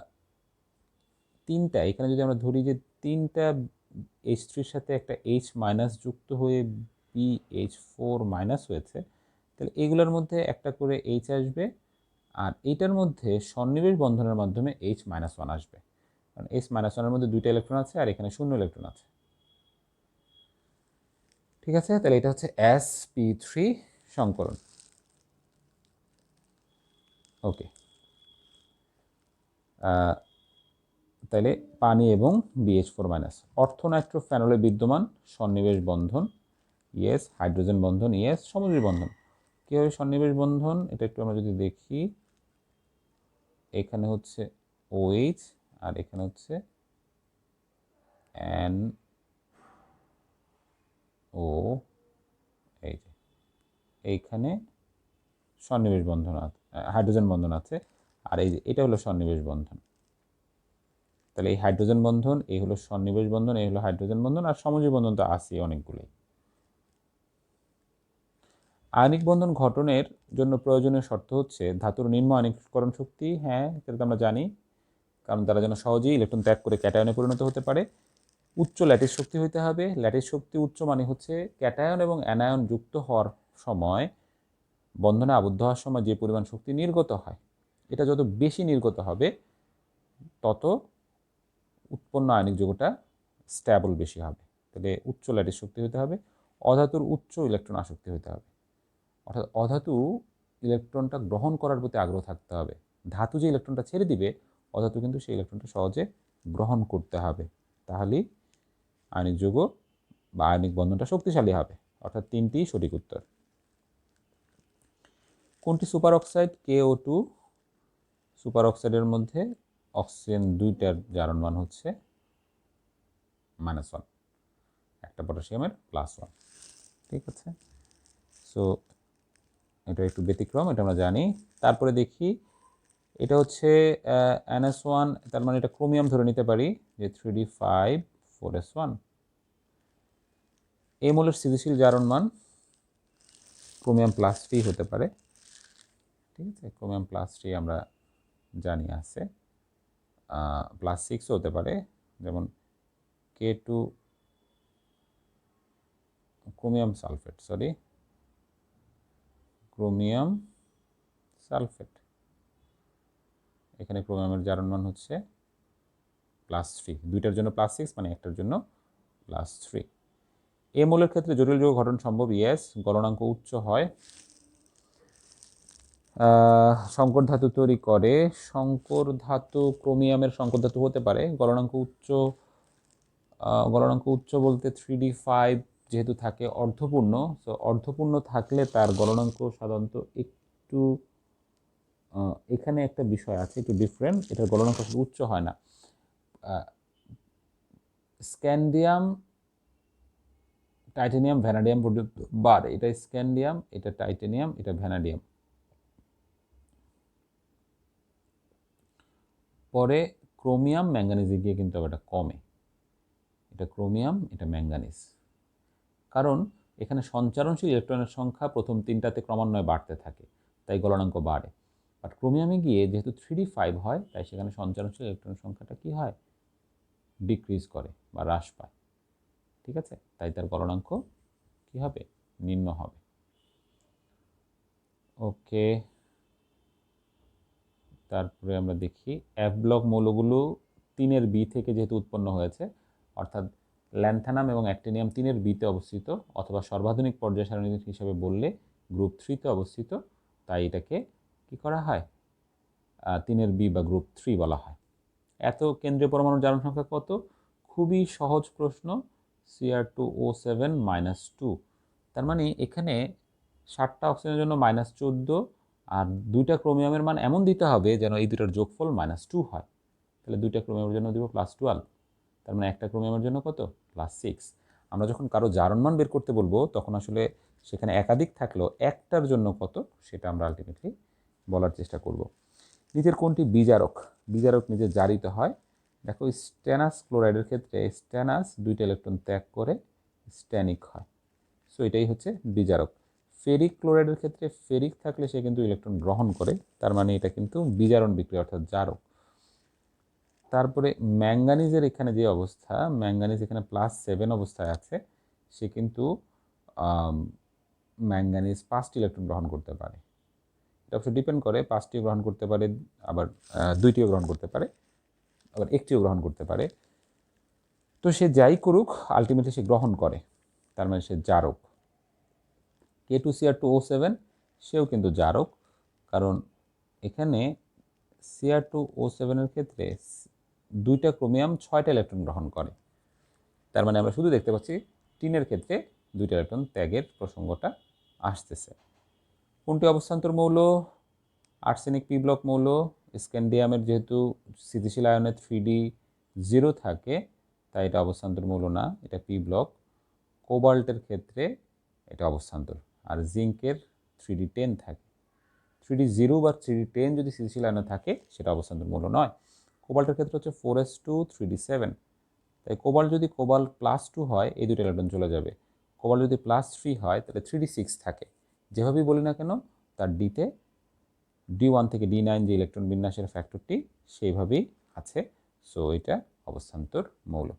তিনটা এখানে যদি আমরা ধরি যে তিনটা H3 সাথে একটা H মাইনাস যুক্ত হয়ে BH4 মাইনাস হয়েছে, তাহলে এগুলোর মধ্যে একটা করে H আসবে, আর এইটার মধ্যে সন্নিবেশ বন্ধনের মাধ্যমে H-1 আসবে, কারণ H-1 এর মধ্যে দুইটা ইলেকট্রন আছে আর এখানে শূন্য ইলেকট্রন আছে। ঠিক আছে, তাহলে এটা হচ্ছে sp3 সংকরণ। ওকে, তাহলে পানি এবং BH4 মাইনাস। অর্থনাইট্রোফেনলে বিদ্যমান সন্নিবেশ বন্ধন, ইয়েস। হাইড্রোজেন বন্ধন, ইয়েস। সমযোজী বন্ধন, কীভাবে সন্নিবেশ বন্ধন এটা একটু আমরা যদি দেখি, এখানে হচ্ছে OH আর এখানে হচ্ছে NO, এই যে এইখানে সন্নিবেশ বন্ধন আছে, হাইড্রোজেন বন্ধন আছে, আর এই যে এটা হলো সন্নিবেশ বন্ধন। তাহলে এই হাইড্রোজেন বন্ধন, এই হলো সন্নিবেশ বন্ধন, এই হলো হাইড্রোজেন বন্ধন, আর সমযোজী বন্ধন তো আছে অনেকগুলোই। আয়নিক বন্ধন গঠনের জন্য প্রয়োজনীয় শর্ত হচ্ছে ধাতুর নিম্ন আয়নীকরণ শক্তি, হ্যাঁ সেটা তো আমরা জানি, কারণ তারা যেন সহজেই ইলেকট্রন ত্যাগ করে ক্যাটায়নে পরিণত হতে পারে। উচ্চ ল্যাটিস শক্তি হইতে হবে, ল্যাটিস শক্তি উচ্চ মানে হচ্ছে ক্যাটায়ন এবং অ্যানায়ন যুক্ত হওয়ার সময়, বন্ধনে আবদ্ধ হওয়ার সময় যে পরিমাণ শক্তি নির্গত হয়, এটা যত বেশি নির্গত হবে তত উৎপন্ন আয়নিক যৌগটা স্ট্যাবল বেশি হবে। তাহলে উচ্চ ল্যাটিস শক্তি হতে হবে, অধাতুর উচ্চ ইলেকট্রন আসক্তি হতে হবে, অর্থাৎ অধাতু ইলেকট্রনটা গ্রহণ করার প্রতি আগ্রহ থাকতে হবে। ধাতু যে ইলেকট্রনটা ছেড়ে দিবে, অধাতু কিন্তু সেই ইলেকট্রনটা সহজে গ্রহণ করতে হবে, তাহলেই আয়নিক যৌগ বা আয়নিক বন্ধনটা শক্তিশালী হবে, অর্থাৎ 3টি সঠিক উত্তর। কোনটি সুপার অক্সাইড? KO2 সুপার অক্সাইডের মধ্যে অক্সিজেন দুইটার জারণ মান হচ্ছে -1, একটা পটাশিয়ামের +1। ঠিক আছে, সো এটা একটু ব্যতিক্রম, এটা আমরা জানি। তারপরে দেখি, এটা হচ্ছে NS1, তার মানে এটা ক্রোমিয়াম ধরে নিতে পারি যে 3D5 4S1। এই মৌলের স্থিতিশীল জারণ মান ক্রোমিয়াম +3 হতে পারে। ঠিক আছে, ক্রোমিয়াম +3 আমরা জানি আছে, +6ও হতে পারে, যেমন K2 chromium sulphate, chromium sulphate. এখানে ক্রোমিয়ামের জারণ মান হচ্ছে +3, দুইটার জন্য +6 মানে একটার জন্য +3। এ মৌলের ক্ষেত্রে জটিল যৌগ গঠন সম্ভব, ইয়েস। গলনাঙ্ক উচ্চ হয়। সংকর ধাতু তৈরি করে, সংকর ধাতু ক্রোমিয়ামের সংকর ধাতু হতে পারে। গলনাঙ্ক উচ্চ বলতে 3d5 যেহেতু থাকে অর্ধপূর্ণ, সো অর্ধপূর্ণ থাকলে তার গলনাঙ্ক সাধারণত একটু এখানে একটা বিষয় আছে, একটু ডিফারেন্ট, এটার গলনাঙ্ক উচ্চ হয় না। স্ক্যান্ডিয়াম, টাইটেনিয়াম, ভ্যানাডিয়াম পর্যন্ত বাড়ে। এটা স্ক্যান্ডিয়াম, এটা টাইটেনিয়াম, এটা ভ্যানাডিয়াম। পরে ক্রোমিয়াম ম্যাঙ্গানিজে গিয়ে কিন্তু আবার এটা কমে। এটা ক্রোমিয়াম, এটা ম্যাঙ্গানিজ। কারণ এখানে সঞ্চারণশীল ইলেকট্রনের সংখ্যা প্রথম তিনটাতে ক্রমান্বয়ে বাড়তে থাকে, তাই গলনাঙ্ক বাড়ে। বাট ক্রোমিয়ামে গিয়ে যেহেতু 3d5 হয়, তাই সেখানে সঞ্চারণশীল ইলেকট্রনের সংখ্যাটা কি হয়, ডিক্রিজ করে বা হ্রাস পায়। ঠিক আছে, তাই তার গলনাঙ্ক কি হবে, নিম্ন হবে। ওকে, তারপরে আমরা দেখি এফ ব্লক মৌলগুলো 3-এর বি থেকে যেহেতু উৎপন্ন হয়েছে, অর্থাৎ ল্যান্থানাম এবং অ্যাক্টিনিয়াম 3-এর বিতে অবস্থিত, অথবা সর্বাধুনিক পর্যায় সারণী হিসাবে বললে গ্রুপ 3-তে অবস্থিত, তাই এটাকে কি করা হয়, 3-এর বি বা গ্রুপ 3 বলা হয়। এত কেন্দ্রীয় পরমাণুর জারণ সংখ্যা কত? খুবই সহজ প্রশ্ন, Cr2O7-2। তার মানে এখানে 7টা অক্সিজেনের জন্য -14, আর 2টা ক্রোমিয়ামের মান এমন দিতে হবে যেন এই দুটার যোগফল -2 হয়। তাহলে 2টা ক্রোমিয়ামের জন্য দিব +12, তার মানে একটা ক্রোমিয়ামের জন্য কত, +6। আমরা যখন কারো জারণ মান বের করতে বলবো তখন আসলে সেখানে একাধিক থাকলেও একটার জন্য কত সেটা আমরা আলটিমেটলি বলার চেষ্টা করব। নিচের কোনটি বিজারক? বিজারক নিজে জারিত হয়। দেখো স্ট্যানাস ক্লোরাইডের ক্ষেত্রে স্ট্যানাস 2টা ইলেকট্রন ত্যাগ করে স্ট্যানিক হয়, সো এটাই হচ্ছে বিজারক। ফেরিক ক্লোরাইডের ক্ষেত্রে ফেরিক থাকলে সে কিন্তু ইলেকট্রন গ্রহণ করে, তার মানে এটা কিন্তু বিজারণ বিক্রিয়া অর্থাৎ জারক। তারপরে ম্যাঙ্গানিজের এখানে যে অবস্থা, ম্যাঙ্গানিজ এখানে +7 অবস্থায় আছে, সে কিন্তু ম্যাঙ্গানিজ 5টি ইলেকট্রন গ্রহণ করতে পারে। এটা অবশ্য ডিপেন্ড করে, 5টিও গ্রহণ করতে পারে, আবার 2টিও গ্রহণ করতে পারে, আবার 1টিও গ্রহণ করতে পারে। তো সে যাই করুক আলটিমেটলি সে গ্রহণ করে, তার মানে সে জারক। K2Cr2O7 সেও কিন্তু জারক, কারণ এখানে Cr2O7-এর ক্ষেত্রে 2টা ক্রোমিয়াম 6টা ইলেকট্রন গ্রহণ করে, তার মানে আমরা শুধু দেখতে পাচ্ছি টিনের ক্ষেত্রে 2টা ইলেকট্রন ত্যাগের প্রসঙ্গটা আসতেছে। কোনটি অবস্থান্তর মৌল? আর্সেনিক পি ব্লক মৌল। স্ক্যান্ডিয়ামের যেহেতু স্থিতিশীল আয়নে 3d0 থাকে, তাই এটা অবস্থান্তর মৌল না, এটা পি ব্লক। কোবাল্টের ক্ষেত্রে এটা অবস্থান্তর, আর জিঙ্কের 3d10 থাকে। 3d0 বা 3d10 যদি স্থিতিশীল আয়নে থাকে সেটা অবস্থান্তর মৌল নয়। কোবাল্টের ক্ষেত্রে হচ্ছে 4s2 3d7, তাই কোবাল্ট যদি কোবাল্ট +2 হয় এই দুটো ইলেকট্রন চলে যাবে। কোবাল্ট যদি +3 হয় তাহলে 3d6 থাকে। যেভাবেই বলি না কেন তার ডিতে D1 থেকে D9 যে ইলেকট্রন বিন্যাসের ফ্যাক্টরটি সেইভাবেই আছে, সো এটা অবস্থান্তর মৌল।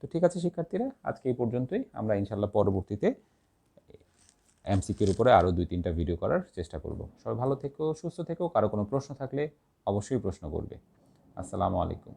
তো ঠিক আছে শিক্ষার্থীরা, আজকে এই পর্যন্তই। আমরা ইনশাল্লাহ পরবর্তীতে এমসিকিউর উপরে আরও 2-3টা ভিডিও করার চেষ্টা করব। সবাই ভালো থেকো, সুস্থ থেকো। কারো কোনো প্রশ্ন থাকলে অবশ্যই প্রশ্ন করবে। আসসালামু আলাইকুম।